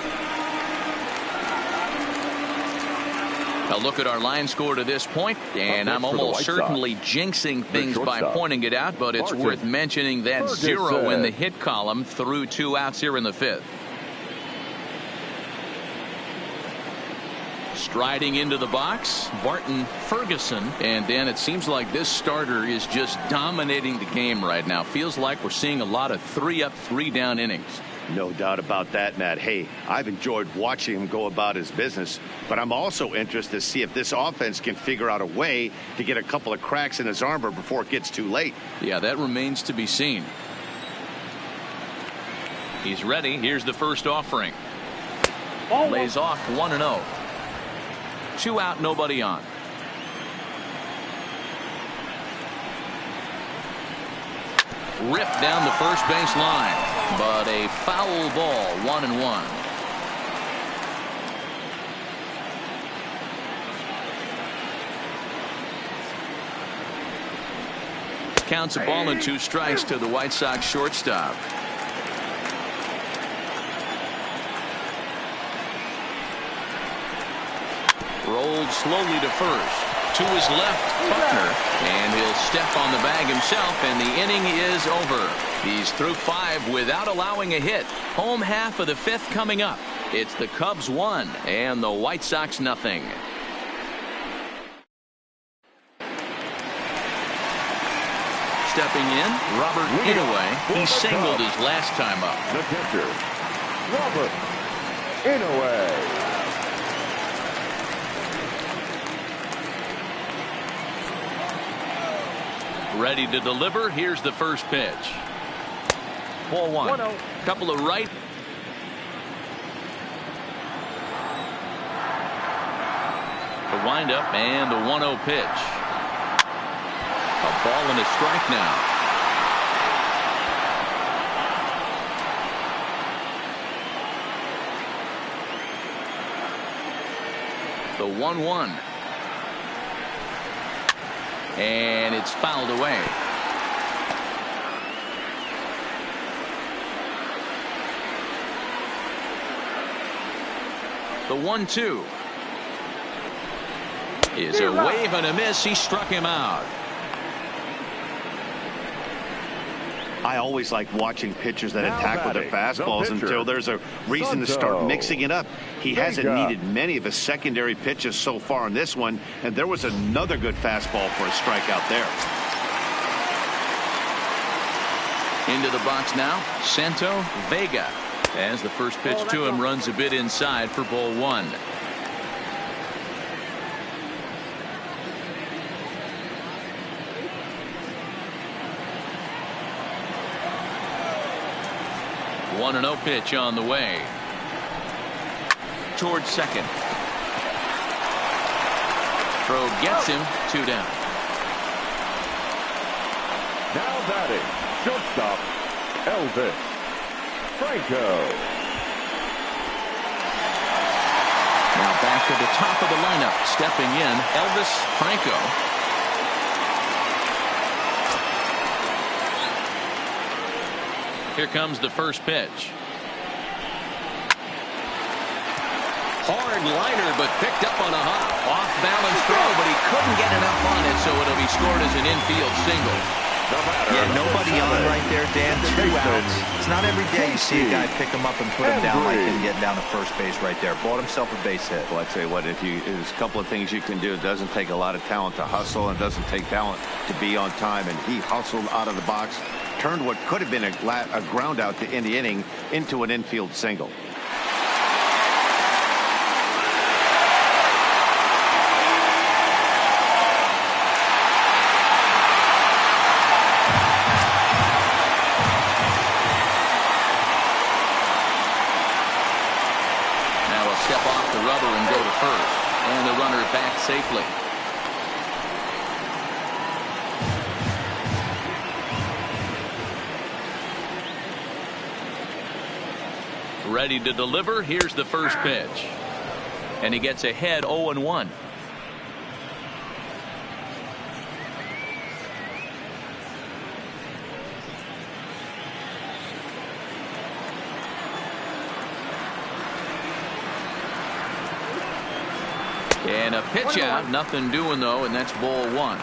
A look at our line score to this point, and I'm almost certainly jinxing things by pointing it out, but it's worth mentioning that 0 in the hit column through 2 outs here in the 5th. Striding into the box, Barton Ferguson, and Dan, it seems like this starter is just dominating the game right now. Feels like we're seeing a lot of 3-up, 3-down innings. No doubt about that, Matt. Hey, I've enjoyed watching him go about his business, but I'm also interested to see if this offense can figure out a way to get a couple of cracks in his armor before it gets too late. Yeah, that remains to be seen. He's ready. Here's the first offering. Lays off 1-0. 2 out, nobody on. Ripped down the first base line, but a foul ball, 1-1. Counts a ball and 2 strikes to the White Sox shortstop. Rolled slowly to first. To his left, Buckner, and he'll step on the bag himself, and the inning is over. He's through 5 without allowing a hit. Home half of the 5th coming up. It's the Cubs 1 and the White Sox nothing. Stepping in, Robert Inouye. He singled his last time up. The catcher, Robert Inouye. Ready to deliver. Here's the first pitch. Ball 1. Couple of right. The windup and the 1-0 pitch. A ball and a strike now. The 1-1. And it's fouled away. The 1-2 is a wave and a miss. He struck him out. I always like watching pitchers that attack with their fastballs until there's a reason to start mixing it up. He hasn't needed many of his secondary pitches so far in this one, and there was another good fastball for a strikeout there. Into the box now, Santo Vega. As the first pitch to him runs a bit inside for ball 1. One 1-0 pitch on the way. Towards second. Throw gets him. 2 down. Now batting, shortstop, Elvis Franco. Now back to the top of the lineup. Stepping in, Elvis Franco. Here comes the first pitch. Hard liner, but picked up on a hop. Off balance throw, but he couldn't get enough on it, so it'll be scored as an infield single. Yeah, nobody on right there, Dan. 2 outs. It's not every day you see a guy pick him up and put him down like him getting down to first base right there. Bought himself a base hit. Well, I'd say what, there's a couple of things you can do. It doesn't take a lot of talent to hustle, and it doesn't take talent to be on time, and he hustled out of the box, turned what could have been a ground out to end the inning into an infield single. Step off the rubber and go to first, and the runner back safely. Ready to deliver. Here's the first pitch, and he gets ahead 0-1. And And a pitch out, nothing doing though, and that's ball one.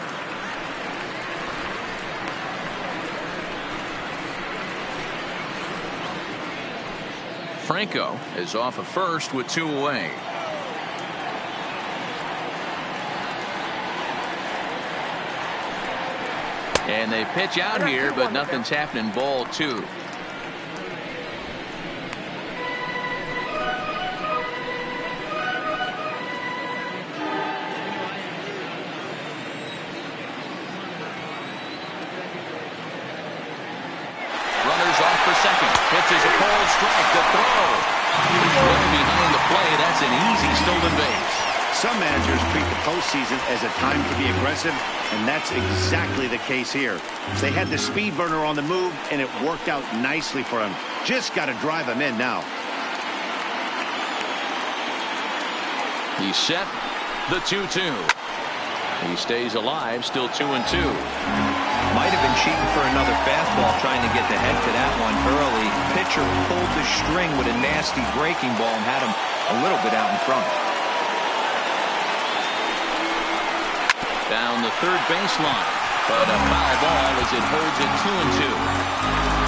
Franco is off of first with 2 away. And they pitch out here, but nothing's happening. Ball 2. Pitches a cold strike. The throw. Right behind the play. That's an easy stolen base. Some managers treat the postseason as a time to be aggressive, and that's exactly the case here. They had the speed burner on the move, and it worked out nicely for him. Just got to drive him in now. He's set. The 2-2. He stays alive. Still 2-2. Might have been cheating for another fastball, trying to get the head to that one early. Pitcher pulled the string with a nasty breaking ball and had him a little bit out in front. Down the third baseline, but a foul ball as it holds it 2-2.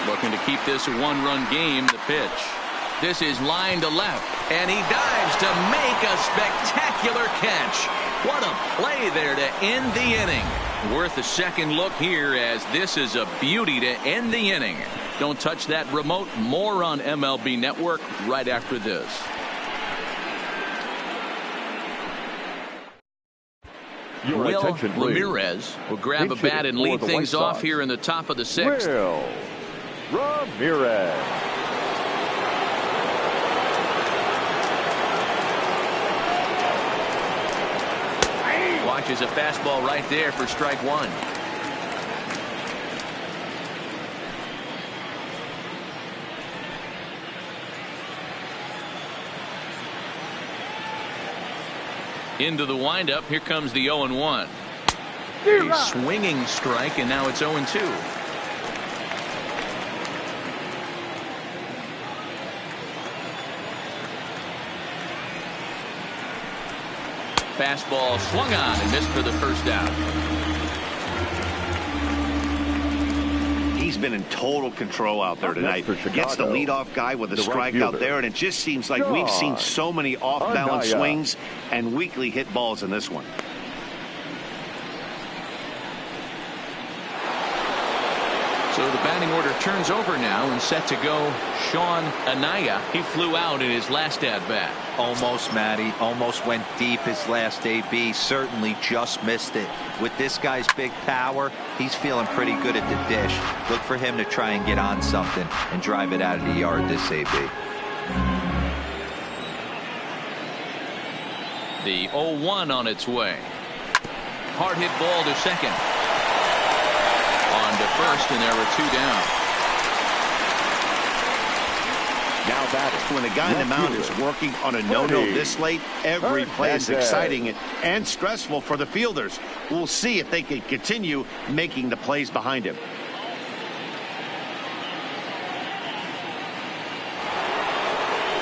Looking to keep this a one-run game. The pitch. This is line to left, and he dives to make a spectacular catch. What a play there to end the inning. Worth a second look here, as this is a beauty to end the inning. Don't touch that remote. More on MLB Network right after this. Will Ramirez will grab a bat and lead things off here in the top of the 6th. Will Ramirez. Watches a fastball right there for strike 1. Into the windup. Here comes the 0-1. A swinging strike, and now it's 0-2. Fastball swung on and missed for the first out. He's been in total control out there tonight. Gets the leadoff guy with a strikeout there, and it just seems like we've seen so many off-balance swings and weakly hit balls in this one. So the batting order turns over now, and set to go Sean Anaya. He flew out in his last at-bat. Almost, Matty. Almost went deep his last AB. Certainly just missed it. With this guy's big power, he's feeling pretty good at the dish. Look for him to try and get on something and drive it out of the yard this AB. The 0-1 on its way. Hard hit ball to second. On to first, and there were 2 down. Now batting. When the guy in the mound is working on a no-no this late, every play is exciting and stressful for the fielders. We'll see if they can continue making the plays behind him.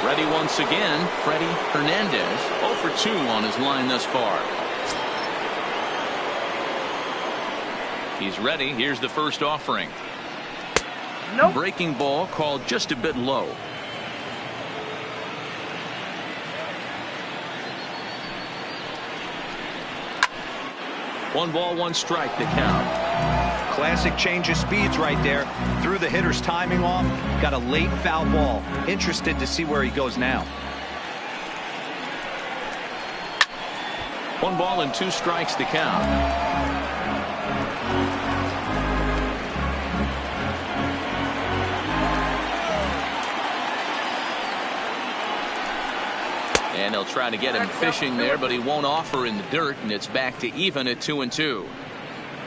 Ready once again, Freddie Hernandez. 0 for 2 on his line thus far. He's ready. Here's the first offering. Nope. Breaking ball called just a bit low. One ball, one strike, the count. Classic change of speeds right there. Threw the hitter's timing off. Got a late foul ball. Interested to see where he goes now. 1 ball and 2 strikes, the count. And they'll try to get him fishing there, but he won't offer in the dirt, and it's back to even at 2-2.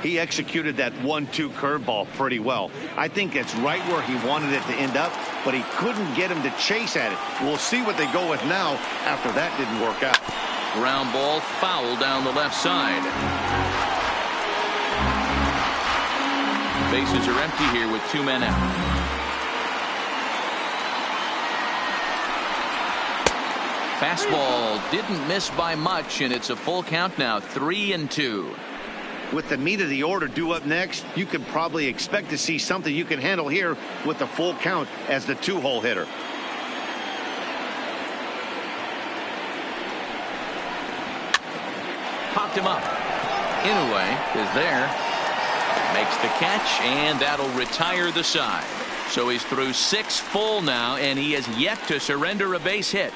He executed that 1-2 curveball pretty well. I think it's right where he wanted it to end up, but he couldn't get him to chase at it. We'll see what they go with now after that didn't work out. Ground ball, foul down the left side. Bases are empty here with 2 men out. Fastball didn't miss by much, and it's a full count now, 3-2. With the meat of the order due up next, you can probably expect to see something you can handle here with the full count as the 2-hole hitter. Popped him up. Inouye is there. Makes the catch, and that'll retire the side. So he's through 6 full now, and he has yet to surrender a base hit.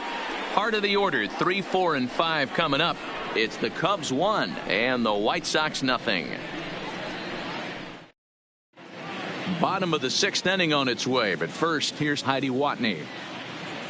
Part of the order, 3, 4, and 5 coming up. It's the Cubs 1 and the White Sox nothing. Bottom of the 6th inning on its way, but first, here's Heidi Watney.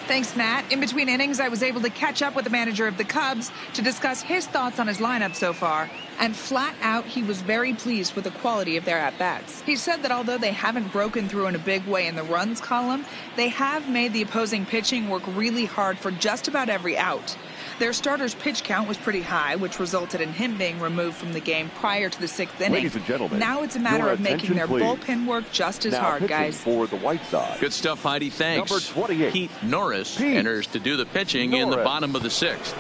Thanks, Matt. In between innings, I was able to catch up with the manager of the Cubs to discuss his thoughts on his lineup so far. And flat out, he was very pleased with the quality of their at-bats. He said that although they haven't broken through in a big way in the runs column, they have made the opposing pitching work really hard for just about every out. Their starter's pitch count was pretty high, which resulted in him being removed from the game prior to the 6th inning. Ladies and gentlemen, now it's a matter of making their please. bullpen work just as hard, guys. For the White Sox. Good stuff, Heidi. Thanks. Number 28. Pete Norris enters to do the pitching in the bottom of the 6th.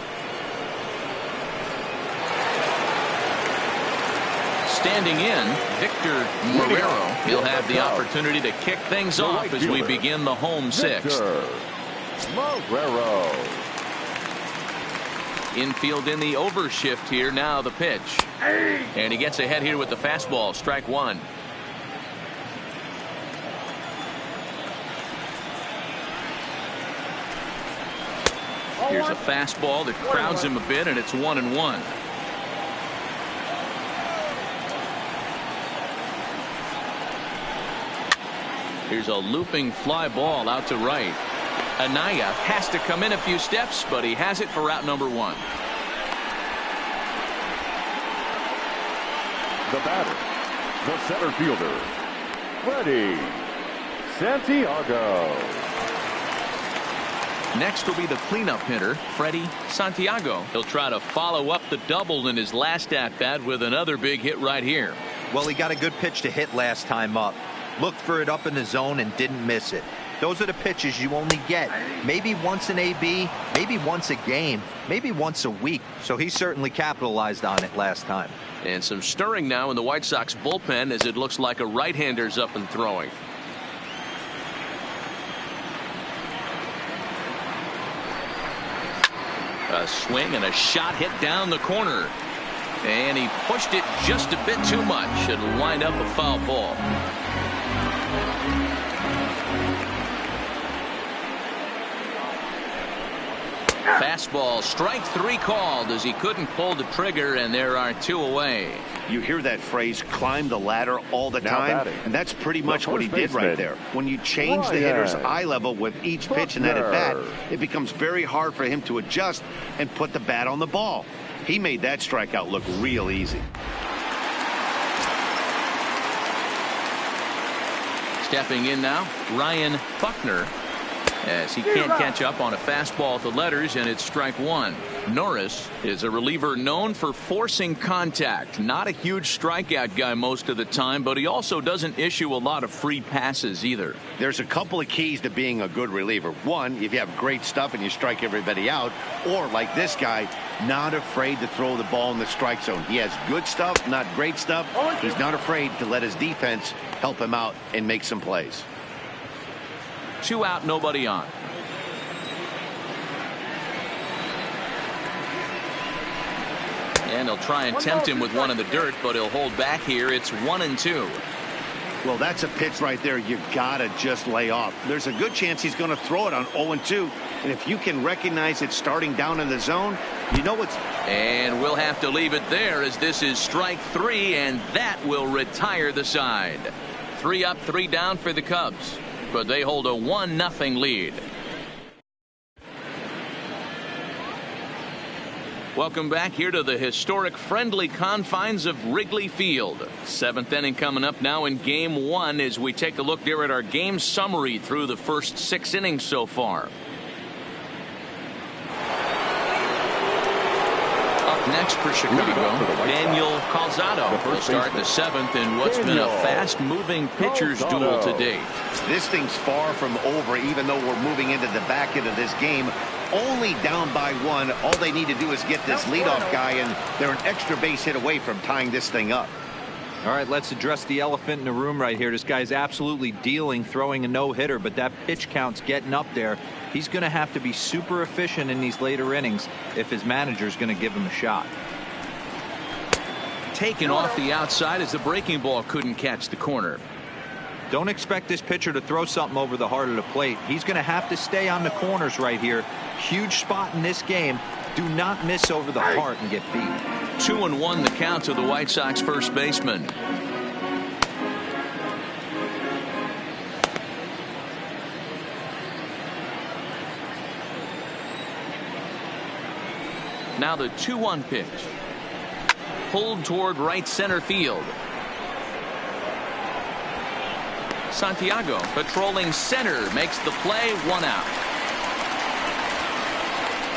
Standing in, Victor Marrero. He'll have the opportunity to kick things off as we begin the home 6th. Marrero. Infield in the overshift here. Now the pitch. And he gets ahead here with the fastball. Strike 1. Here's a fastball that crowds him a bit, and it's 1-1. Here's a looping fly ball out to right. Anaya has to come in a few steps, but he has it for out number 1. The batter, the center fielder, Freddie Santiago. Next will be the cleanup hitter, Freddie Santiago. He'll try to follow up the double in his last at-bat with another big hit right here. Well, he got a good pitch to hit last time up. Looked for it up in the zone and didn't miss it. Those are the pitches you only get maybe once an AB, maybe once a game, maybe once a week. So he certainly capitalized on it last time. And some stirring now in the White Sox bullpen as it looks like a right-hander's up and throwing. A swing and a shot hit down the corner. And he pushed it just a bit too much. It'll wind up a foul ball. Fastball, strike 3 called as he couldn't pull the trigger, and there are 2 away. You hear that phrase, climb the ladder, all the time, and that's pretty much what he did right there. When you change the hitter's eye level with each pitch in that at-bat, it becomes very hard for him to adjust and put the bat on the ball. He made that strikeout look real easy. Stepping in now, Ryan Buckner, as he can't catch up on a fastball at the letters, and it's strike 1. Norris is a reliever known for forcing contact. Not a huge strikeout guy most of the time, but he also doesn't issue a lot of free passes either. There's a couple of keys to being a good reliever. One, if you have great stuff and you strike everybody out, or like this guy, not afraid to throw the ball in the strike zone. He has good stuff, not great stuff. He's not afraid to let his defense help him out and make some plays. 2 out, nobody on. And they'll try and tempt him with one in the dirt, but he'll hold back here. It's 1-2. Well, that's a pitch right there you gotta just lay off. There's a good chance he's going to throw it on 0-2, and if you can recognize it starting down in the zone, you know it's... And we'll have to leave it there as this is strike 3, and that will retire the side. 3 up, 3 down for the Cubs, but they hold a 1-0 lead. Welcome back here to the historic friendly confines of Wrigley Field. 7th inning coming up now in game 1 as we take a look there at our game summary through the first 6 innings so far. Up next for Chicago, Daniel Calzado will start the 7th in what's been a fast-moving pitcher's duel to date. This thing's far from over, even though we're moving into the back end of this game. Only down by 1. All they need to do is get this leadoff guy, and they're an extra base hit away from tying this thing up. All right, let's address the elephant in the room right here. This guy's absolutely dealing, throwing a no-hitter, but that pitch count's getting up there. He's going to have to be super efficient in these later innings if his manager's going to give him a shot. Taken off the outside as the breaking ball couldn't catch the corner. Don't expect this pitcher to throw something over the heart of the plate. He's going to have to stay on the corners right here. Huge spot in this game. Do not miss over the heart and get beat. 2-1 the count to the White Sox first baseman. Now the 2-1 pitch. Pulled toward right center field. Santiago patrolling center makes the play, 1 out.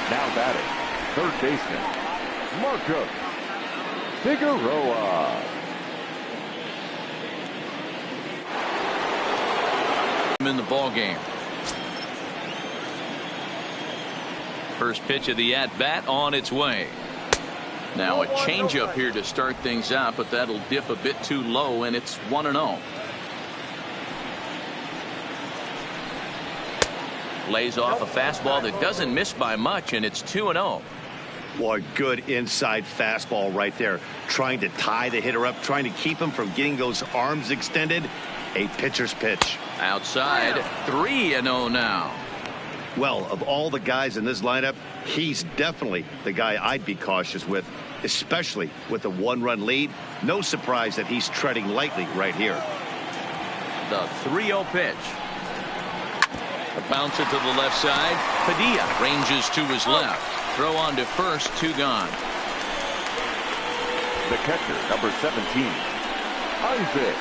Now batting, third baseman, Marcus Figueroa. In the ball game. First pitch of the at-bat on its way. Now a changeup here to start things out, but that'll dip a bit too low, and it's 1-0. Lays off a fastball that doesn't miss by much, and it's 2-0. Boy, good inside fastball right there. Trying to tie the hitter up, trying to keep him from getting those arms extended. A pitcher's pitch. Outside, 3-0 now. Well, of all the guys in this lineup, he's definitely the guy I'd be cautious with, especially with a 1-run lead. No surprise that he's treading lightly right here. The 3-0 pitch. Bounce it to the left side. Padilla ranges to his left. Throw on to first, 2 gone. The catcher, number 17, Isaac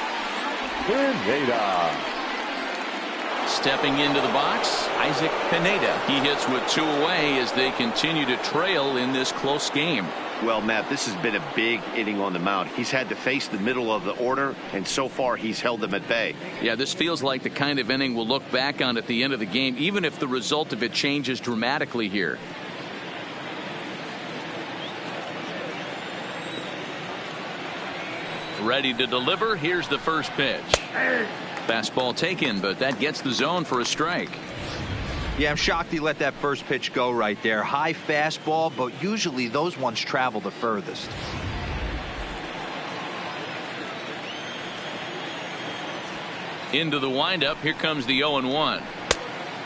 Pineda. Stepping into the box, Isaac Pineda. He hits with 2 away as they continue to trail in this close game. Well, Matt, this has been a big inning on the mound. He's had to face the middle of the order, and so far he's held them at bay. Yeah, this feels like the kind of inning we'll look back on at the end of the game, even if the result of it changes dramatically here. Ready to deliver. Here's the first pitch. Fastball taken, but that gets the zone for a strike. Yeah, I'm shocked he let that first pitch go right there. High fastball, but usually those ones travel the furthest. Into the windup. Here comes the 0-1.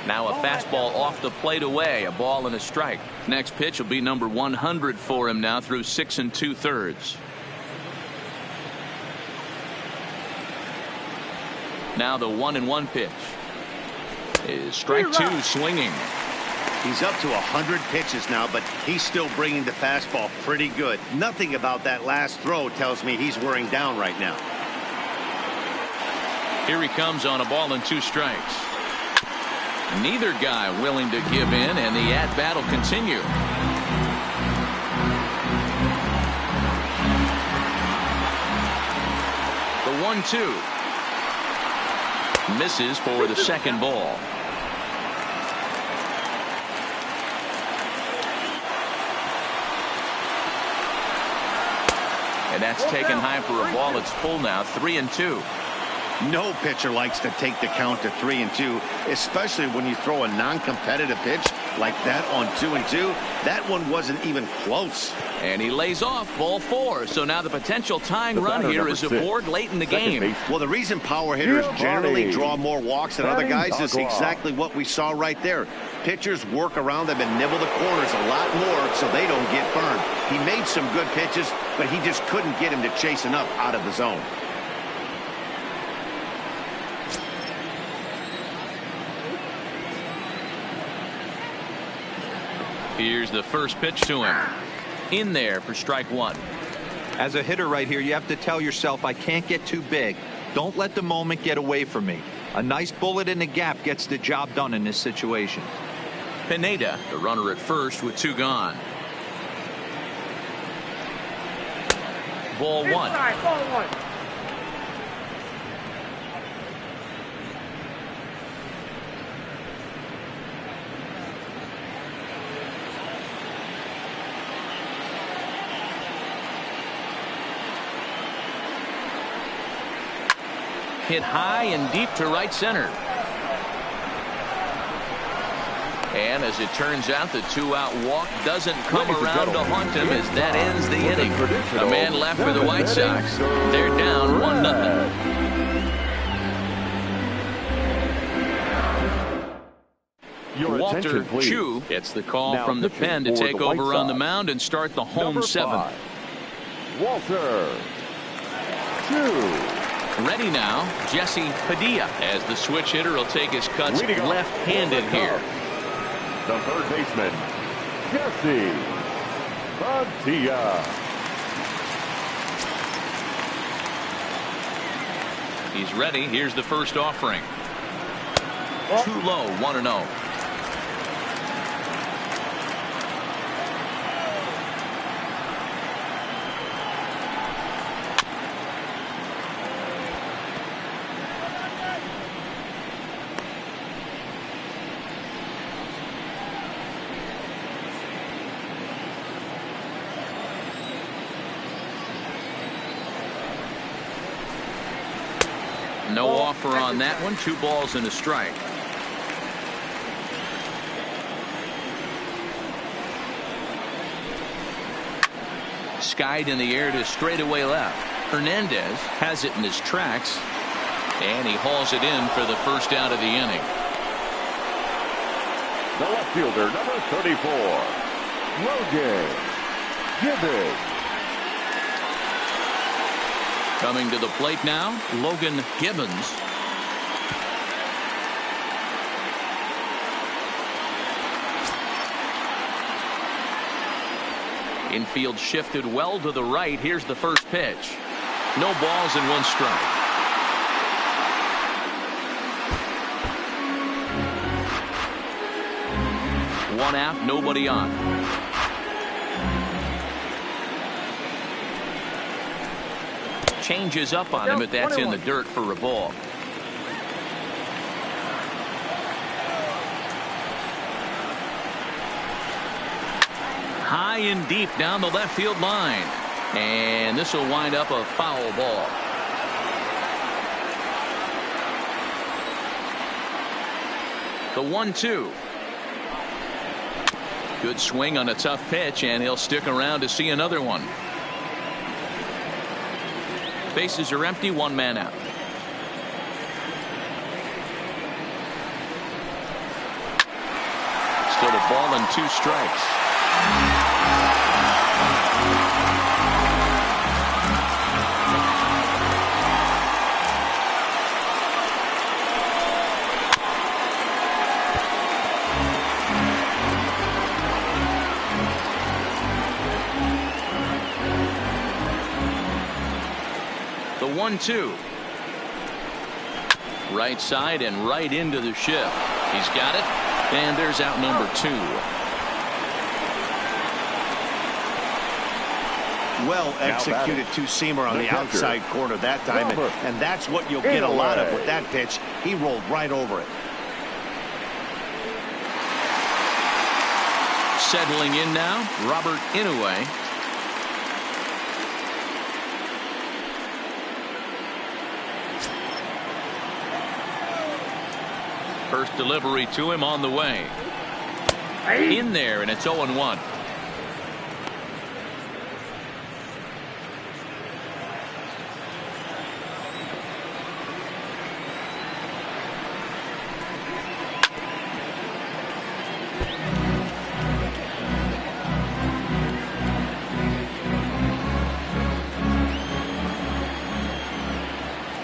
Now a fastball off the plate away. A ball and a strike. Next pitch will be number 100 for him now through 6 2/3. Now the 1-1 pitch. Is strike 2 swinging. He's up to 100 pitches now, but he's still bringing the fastball pretty good. Nothing about that last throw tells me he's wearing down right now. Here he comes on a ball and 2 strikes. Neither guy willing to give in, and the at-bat will continue. The 1-2. Misses for the second ball. And that's taken high for a ball. It's full now, 3-2. No pitcher likes to take the count to 3-2, especially when you throw a non-competitive pitch like that on 2-2. That one wasn't even close. And he lays off ball 4. So now the potential tying run here is aboard late in the game. Well, the reason power hitters generally draw more walks than other guys is exactly what we saw right there. Pitchers work around them and nibble the corners a lot more so they don't get burned. He made some good pitches, but he just couldn't get him to chase enough out of the zone. Here's the first pitch to him. In there for strike one. As a hitter right here, you have to tell yourself, I can't get too big. Don't let the moment get away from me. A nice bullet in the gap gets the job done in this situation. Pineda, the runner at first with 2 gone. Ball one. Hit high and deep to right center. And as it turns out, the 2-out walk doesn't come around to haunt him as that ends the inning. A man left for the White Sox. They're down 1-0. Walter Chu gets the call from the pen to take over on the mound and start the home 7th. Walter Chu. Ready now, Jesse Padilla, as the switch hitter will take his cuts left-handed here. The third baseman, Jesse Padilla. He's ready. Here's the first offering. Too low, 1-0. No offer on that one. 2 balls and a strike. Skied in the air to straightaway left. Hernandez has it in his tracks, and he hauls it in for the first out of the inning. The left fielder, number 34, Logan Gibbons. Coming to the plate now, Logan Gibbons. Infield shifted well to the right. Here's the first pitch. No balls and 1 strike. One out, nobody on. Changes up on him, but that's in the dirt for a ball. High and deep down the left field line. And this will wind up a foul ball. The 1-2. Good swing on a tough pitch, and he'll stick around to see another one. Bases are empty, 1 man out. Still a ball and 2 strikes. The 1-2. Right side and right into the shift. He's got it, and there's out number 2. Well executed 2-seamer on the outside corner that time, and that's what you'll get a lot of with that pitch. He rolled right over it. Settling in now, Robert Inouye. First delivery to him on the way. In there, and it's 0-1.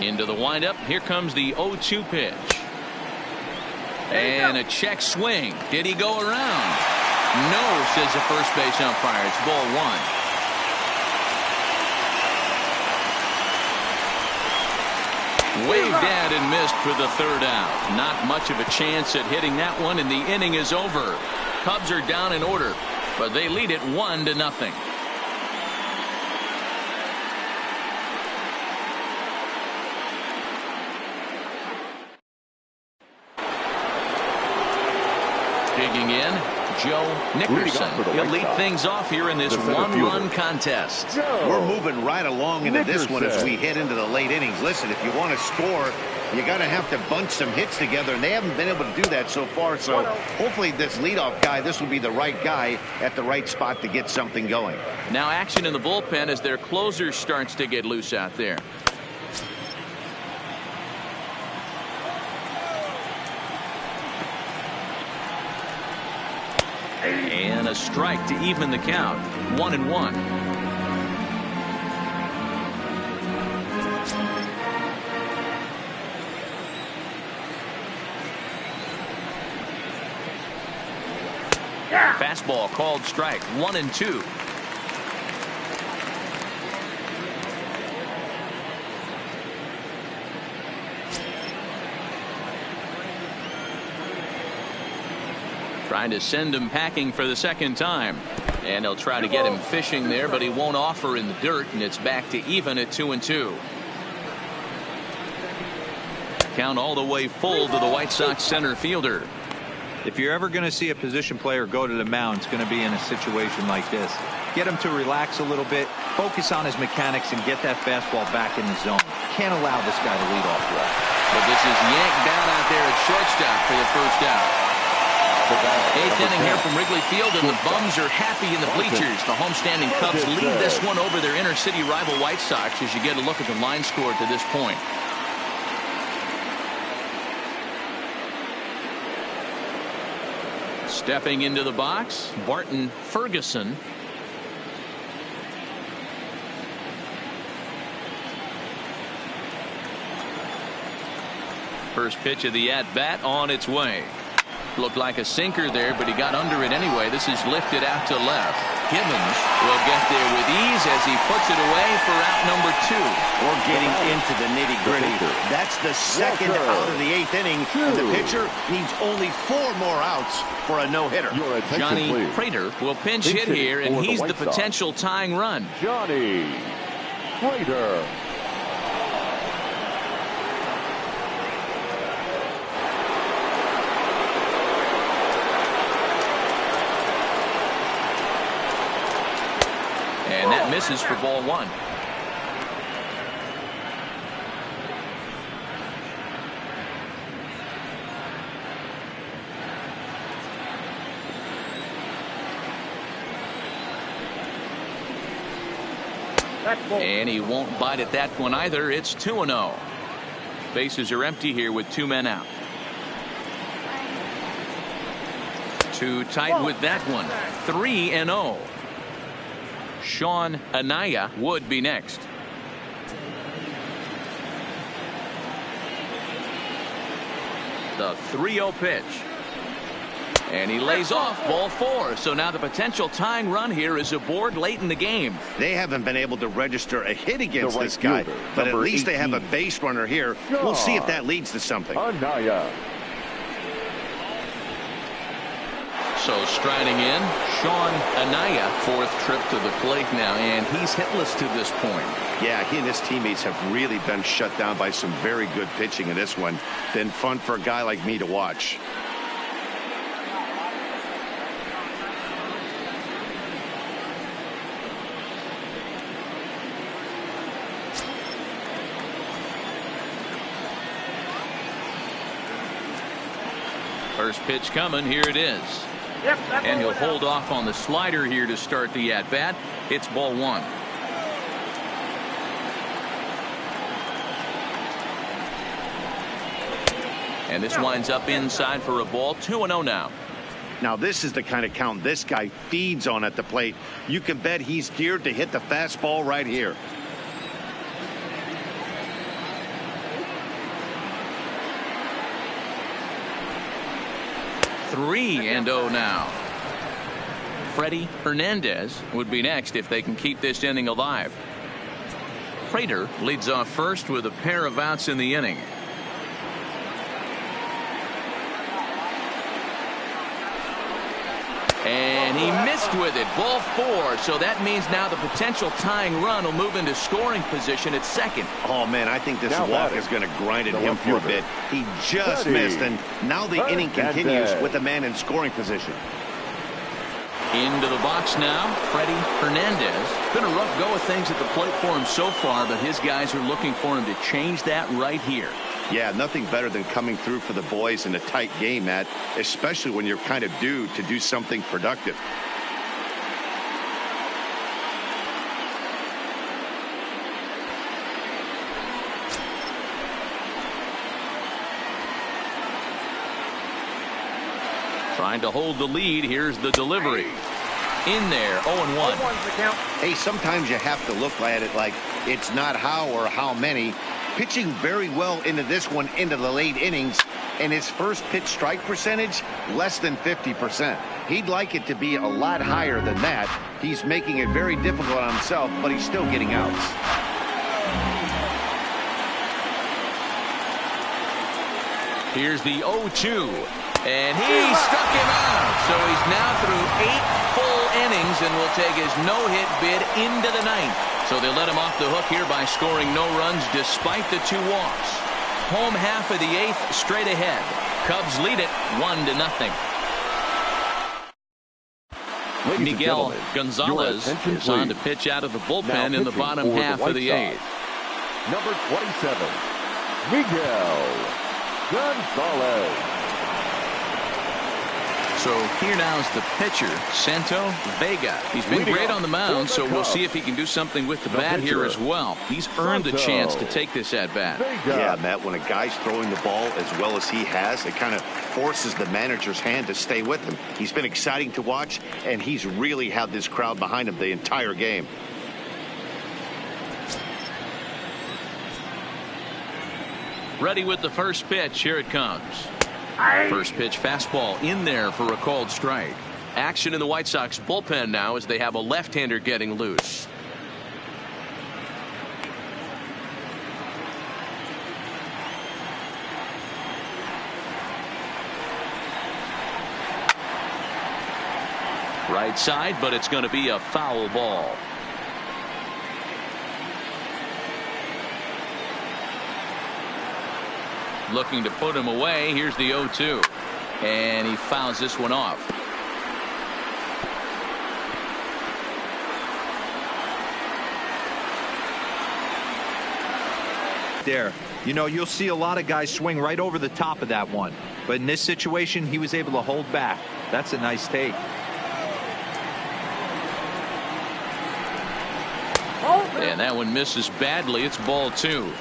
Into the windup. Here comes the 0-2 pitch. And a check swing. Did he go around? No, says the first base umpire. It's ball one. Waved at and missed for the third out. Not much of a chance at hitting that one, and the inning is over. Cubs are down in order, but they lead it 1-0. Digging in, Joe Nickerson. He'll lead things off here in this one-run contest. We're moving right along into this one as we head into the late innings. Listen, if you want to score, you got to have to bunch some hits together, and they haven't been able to do that so far. So hopefully this leadoff guy, this will be the right guy at the right spot to get something going. Now action in the bullpen as their closer starts to get loose out there. And a strike to even the count. 1-1. Fastball called strike. 1-2. Trying to send him packing for the second time. And they'll try to get him fishing there, but he won't offer in the dirt, and it's back to even at 2-2. Count all the way full to the White Sox center fielder. If you're ever going to see a position player go to the mound, it's going to be in a situation like this. Get him to relax a little bit, focus on his mechanics, and get that fastball back in the zone. Can't allow this guy to lead off well. But this is yanked down out there at shortstop for the first out. Eighth inning here from Wrigley Field, and the bums are happy in the bleachers. The homestanding Cubs lead this one over their inner city rival White Sox as you get a look at the line score to this point. Stepping into the box, Barton Ferguson. First pitch of the at-bat on its way. Looked like a sinker there, but he got under it anyway. This is lifted out to left. Gibbons will get there with ease as he puts it away for out number 2. We're getting into the nitty-gritty. That's the second out of the 8th inning, and the pitcher needs only 4 more outs for a no-hitter. Johnny Prater will pinch hit here, and he's the potential tying run. Johnny Prater. And that misses for ball 1. And he won't bite at that one either. It's 2-0. Bases are empty here with 2 men out. Too tight with that one. 3-0. Sean Anaya would be next. The 3-0 pitch. And he lays off ball 4. So now the potential tying run here is aboard late in the game. They haven't been able to register a hit against this guy, but at least they have a base runner here. We'll see if that leads to something. Anaya. So striding in, Sean Anaya, 4th trip to the plate now, and he's hitless to this point. Yeah, he and his teammates have really been shut down by some very good pitching in this one. Been fun for a guy like me to watch. First pitch coming, here it is. And he'll hold off on the slider here to start the at-bat. It's ball 1. And this winds up inside for a ball. 2-0 now. Now this is the kind of count this guy feeds on at the plate. You can bet he's geared to hit the fastball right here. Three 3-0 now. Freddie Hernandez would be next if they can keep this inning alive. Prater leads off first with a pair of outs in the inning. And he missed with it. Ball 4. So that means now the potential tying run will move into scoring position at second. Oh, man, I think this walk is going to grind at him for a bit. He just missed, and now the inning continues with the man in scoring position. Into the box now, Freddie Hernandez. Been a rough go of things at the plate for him so far, but his guys are looking for him to change that right here. Yeah, nothing better than coming through for the boys in a tight game, Matt, especially when you're kind of due to do something productive. Trying to hold the lead. Here's the delivery. In there, 0-1. Hey, sometimes you have to look at it like it's not how or how many. Pitching very well into this one into the late innings, and his first pitch strike percentage less than 50%. He'd like it to be a lot higher than that. He's making it very difficult on himself, but he's still getting outs. Here's the 0-2, and he struck him out. So he's now through 8 full innings and will take his no-hit bid into the ninth. So they let him off the hook here by scoring no runs despite the 2 walks. Home half of the 8th straight ahead. Cubs lead it 1-0. Miguel Gonzalez is on to pitch out of the bullpen in the bottom half of the 8th. Number 27, Miguel Gonzalez. So here now is the pitcher, Santo Vega. He's been great on the mound, so we'll see if he can do something with the bat here as well. He's earned the chance to take this at bat. Yeah, Matt, when a guy's throwing the ball as well as he has, it kind of forces the manager's hand to stay with him. He's been exciting to watch, and he's really had this crowd behind him the entire game. Ready with the first pitch. Here it comes. First pitch fastball in there for a called strike. Action in the White Sox bullpen now as they have a left-hander getting loose. Right side, but it's going to be a foul ball. Looking to put him away. Here's the 0-2. And he fouls this one off. There. You know, you'll see a lot of guys swing right over the top of that one. But in this situation, he was able to hold back. That's a nice take. And that one misses badly. It's ball 2.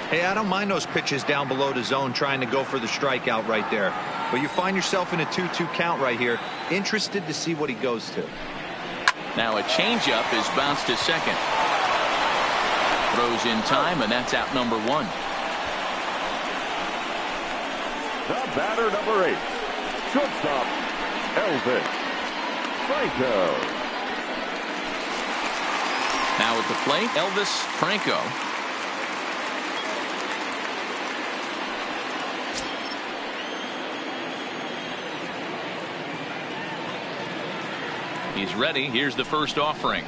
Hey, I don't mind those pitches down below the zone trying to go for the strikeout right there. But you find yourself in a 2-2 count right here. Interested to see what he goes to. Now a changeup is bounced to second. Throws in time, and that's out number 1. The batter, number 8, shortstop, Elvis Franco. Now at the plate, Elvis Franco. He's ready. Here's the first offering.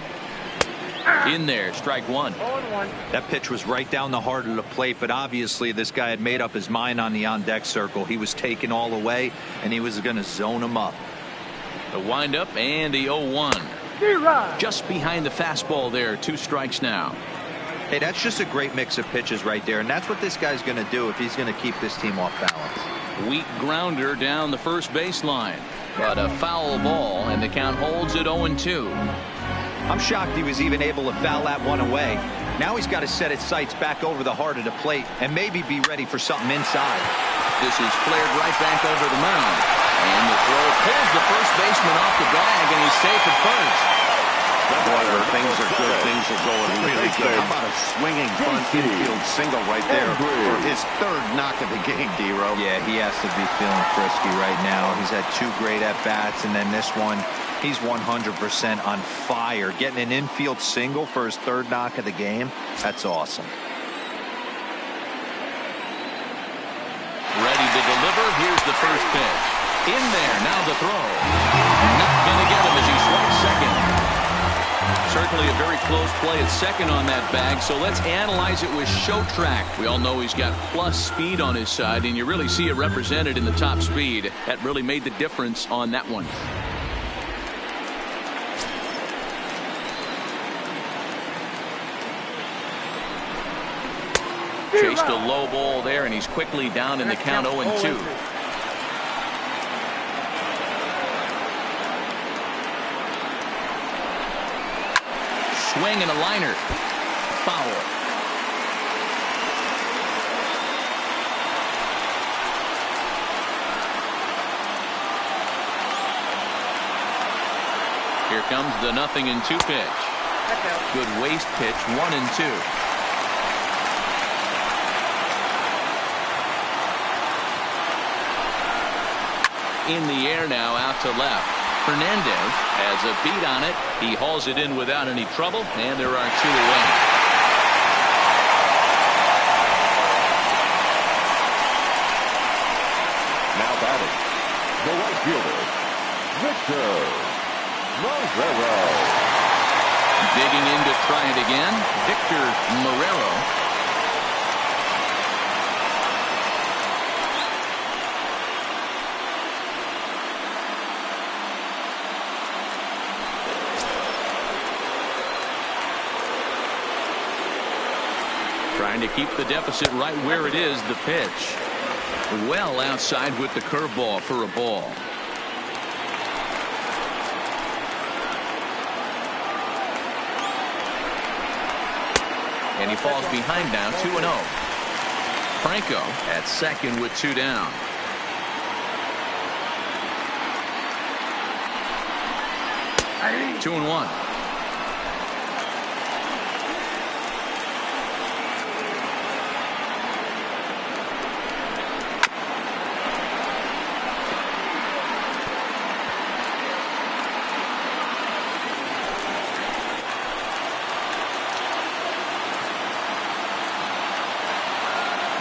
In there, strike 1. That pitch was right down the heart of the plate, but obviously this guy had made up his mind on the on-deck circle. He was taken all the way, and he was going to zone him up. The windup and the 0-1. Just behind the fastball there. 2 strikes now. Hey, that's just a great mix of pitches right there, and that's what this guy's going to do if he's going to keep this team off balance. Weak grounder down the first baseline. But a foul ball, and the count holds at 0-2. I'm shocked he was even able to foul that one away. Now he's got to set his sights back over the heart of the plate and maybe be ready for something inside. This is flared right back over the mound. And the throw pulls the first baseman off the bag, and he's safe at first. Boy, where things are good, things are going really good. How about a swinging front infield single right there for his 3rd knock of the game, D-Row? Yeah, he has to be feeling frisky right now. He's had 2 great at-bats, and then this one, He's 100% on fire. Getting an infield single for his third knock of the game. That's awesome. Ready to deliver. Here's the first pitch. In there. Now the throw. Not going to get him as he swipes second. Certainly a very close play at second on that bag, so let's analyze it with show track. We all know he's got plus speed on his side, and you really see it represented in the top speed. That really made the difference on that one. Chased a low ball there, and he's quickly down in the count 0-2. Swing and a liner. Foul. Here comes the 0-2 pitch. Good waste pitch, 1-2. In the air now, out to left. Hernandez has a beat on it. He hauls it in without any trouble, and there are 2 away. Now batting, the right fielder, Victor Marrero. Digging in to try it again, Victor Marrero. Trying to keep the deficit right where it is. The pitch. Well outside with the curveball for a ball. And he falls behind now, 2-0. Franco at second with 2 down. Hey. 2-1.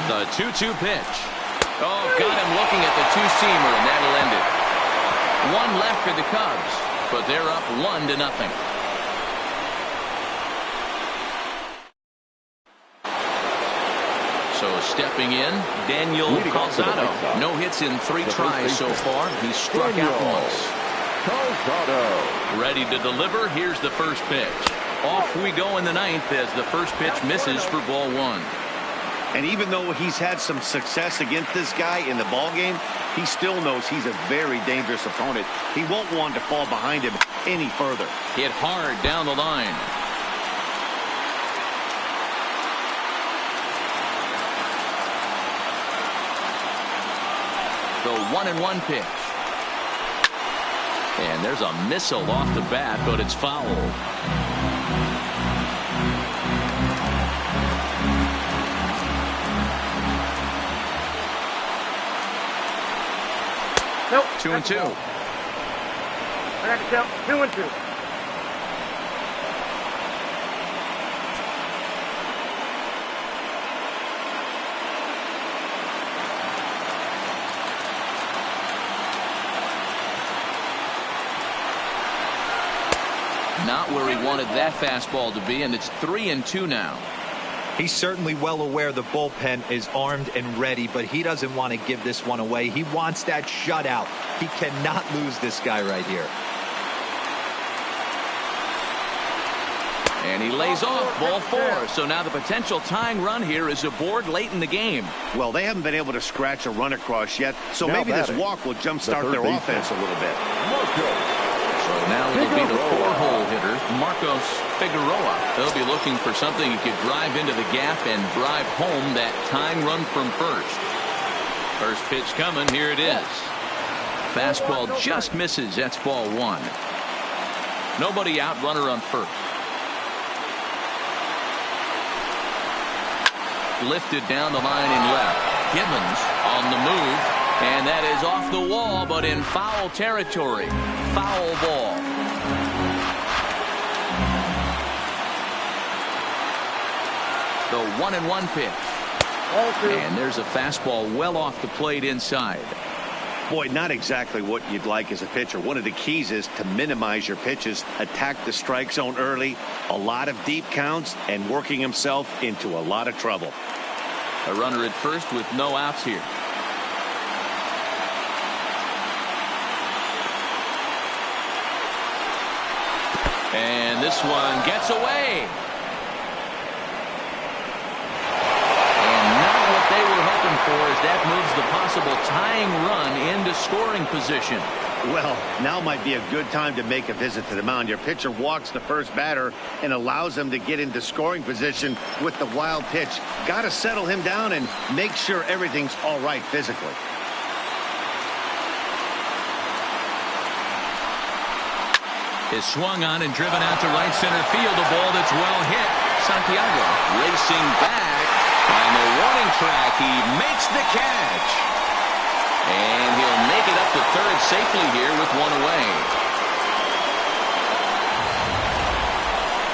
The 2-2 pitch. Oh, got him looking at the two-seamer, and that'll end it. 1 left for the Cubs, but they're up 1-0. So stepping in, Daniel Calzado. No hits in 3 tries so far. He's struck out once. Calzado. Ready to deliver. Here's the first pitch. Off we go in the 9th as the first pitch misses for ball 1. And even though he's had some success against this guy in the ball game, he still knows he's a very dangerous opponent. He won't want to fall behind him any further. Hit hard down the line. The 1-1 pitch. And there's a missile off the bat, but it's foul. Nope. 2-2. I got to count 2-2. Not where he wanted that fastball to be, and it's 3-2 now. He's certainly well aware the bullpen is armed and ready, but he doesn't want to give this one away. He wants that shutout. He cannot lose this guy right here. And he lays off ball 4. So now the potential tying run here is aboard late in the game. Well, they haven't been able to scratch a run across yet, so Now maybe this batting, walk will jumpstart their baseman, offense a little bit. So now it'll be the 4-hole hitter, Marcos Figueroa. They'll be looking for something he could drive into the gap and drive home that tying run from first. First pitch coming. Here it is. Fastball just misses. That's ball 1. Nobody out. Runner on first. Lifted down the line in left. Gibbons on the move. And that is off the wall, but in foul territory. Foul ball. The 1-1 pitch. And there's a fastball well off the plate inside. Boy, not exactly what you'd like as a pitcher. One of the keys is to minimize your pitches, attack the strike zone early, a lot of deep counts, and working himself into a lot of trouble. A runner at first with no outs here. And this one gets away. They were hoping for as that moves the possible tying run into scoring position. Well, now might be a good time to make a visit to the mound. Your pitcher walks the first batter and allows him to get into scoring position with the wild pitch. Got to settle him down and make sure everything's all right physically. Is swung on and driven out to right center field. A ball that's well hit. Santiago racing back. On the warning track, he makes the catch. And he'll make it up to third safely here with one away.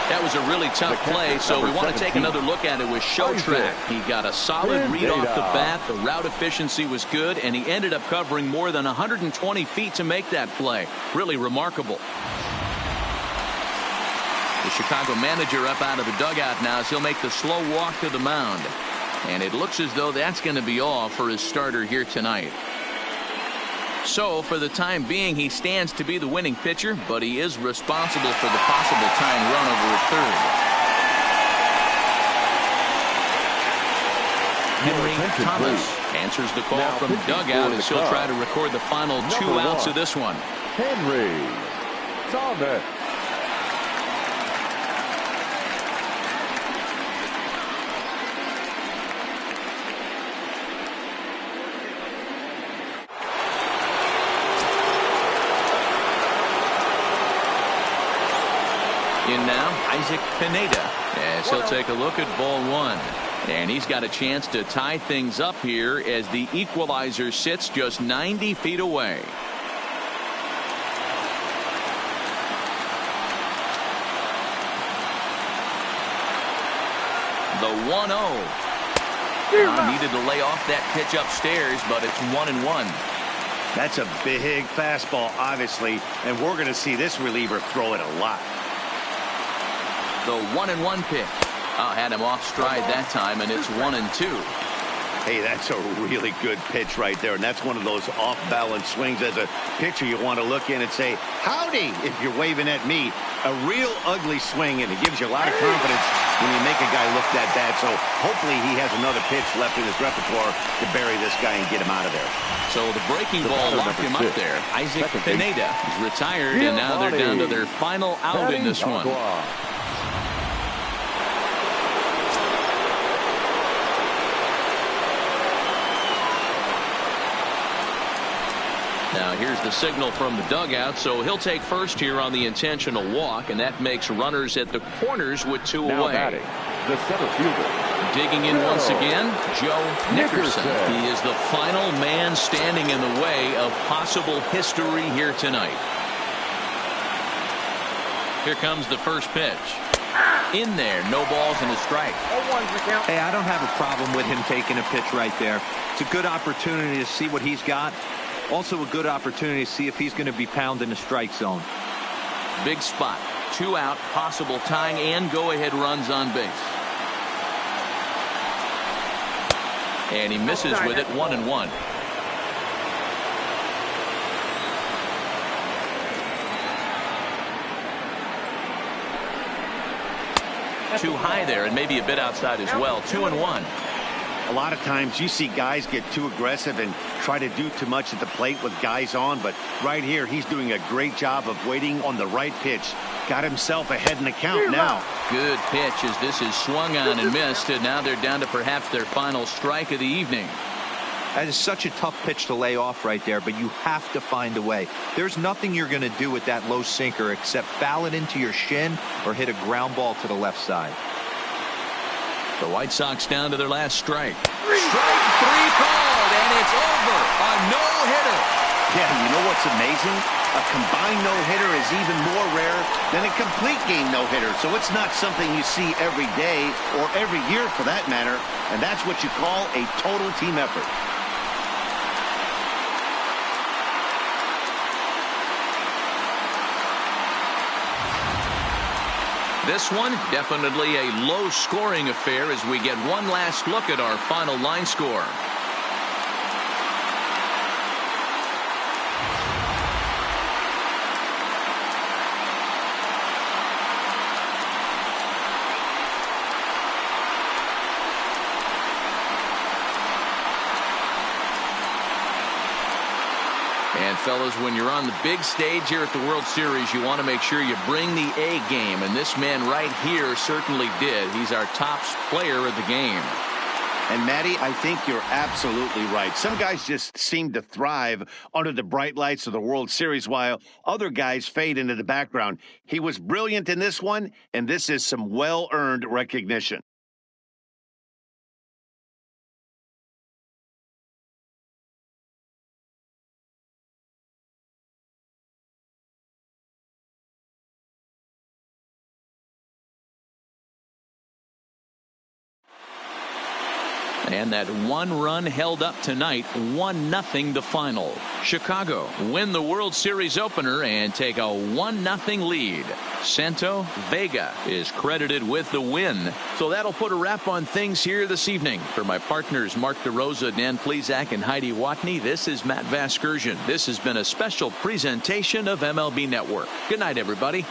That was a really tough play, so we want to take another look at it with show track. He got a solid read off the bat. The route efficiency was good, and he ended up covering more than 120 feet to make that play. Really remarkable. The Chicago manager up out of the dugout now as he'll make the slow walk to the mound. And it looks as though that's going to be all for his starter here tonight. So for the time being, he stands to be the winning pitcher, but he is responsible for the possible tying run over at third. Henry Thomas answers the call from the dugout as he'll try to record the final 2 outs of this one. Henry Thomas. In now, Isaac Pineda, as he'll take a look at ball one. And he's got a chance to tie things up here as the equalizer sits just 90 feet away. The 1-0. Needed to lay off that pitch upstairs, but it's 1-1. That's a big fastball, obviously, and we're going to see this reliever throw it a lot. The 1-1 pitch. Had him off stride that time, and it's 1-2. Hey, that's a really good pitch right there, and that's one of those off-balance swings. As a pitcher, you want to look in and say, howdy, if you're waving at me. A real ugly swing, and it gives you a lot of confidence when you make a guy look that bad. So hopefully he has another pitch left in his repertoire to bury this guy and get him out of there. So the breaking ball locked him up there. Isaac Pineda is retired, and now they're down to their final out in this one. Now here's the signal from the dugout, so he'll take first here on the intentional walk, and that makes runners at the corners with 2 now away. Batting, the center fielder. Digging in once again, Joe Nickerson. He is the final man standing in the way of possible history here tonight. Here comes the first pitch. In there, no balls and a strike. Hey, I don't have a problem with him taking a pitch right there. It's a good opportunity to see what he's got. Also a good opportunity to see if he's going to be pounding the strike zone. Big spot. 2 out, possible tying and go-ahead runs on base. And he misses with it, 1-1. Too high there and maybe a bit outside as well. 2-1. A lot of times you see guys get too aggressive and try to do too much at the plate with guys on, but right here he's doing a great job of waiting on the right pitch. Got himself ahead in the count now. Good pitch as this is swung on and missed, and now they're down to perhaps their final strike of the evening. That is such a tough pitch to lay off right there, but you have to find a way. There's nothing you're going to do with that low sinker except foul it into your shin or hit a ground ball to the left side. The White Sox down to their last strike. Strike 3 called, and it's over. A no-hitter. Yeah, you know what? what's amazing? A combined no-hitter is even more rare than a complete game no-hitter. So it's not something you see every day or every year for that matter. And that's what you call a total team effort. This one, definitely a low-scoring affair as we get one last look at our final line score. And fellas, when you're on the big stage here at the World Series, you want to make sure you bring the A game. And this man right here certainly did. He's our top player of the game. And Matty, I think you're absolutely right. Some guys just seem to thrive under the bright lights of the World Series while other guys fade into the background. He was brilliant in this one, and this is some well-earned recognition. And that one run held up tonight, 1-0 the final. Chicago win the World Series opener and take a 1-0 lead. Santo Vega is credited with the win. So that'll put a wrap on things here this evening. For my partners Mark DeRosa, Dan Plezak, and Heidi Watney, this is Matt Vasgersian. This has been a special presentation of MLB Network. Good night, everybody.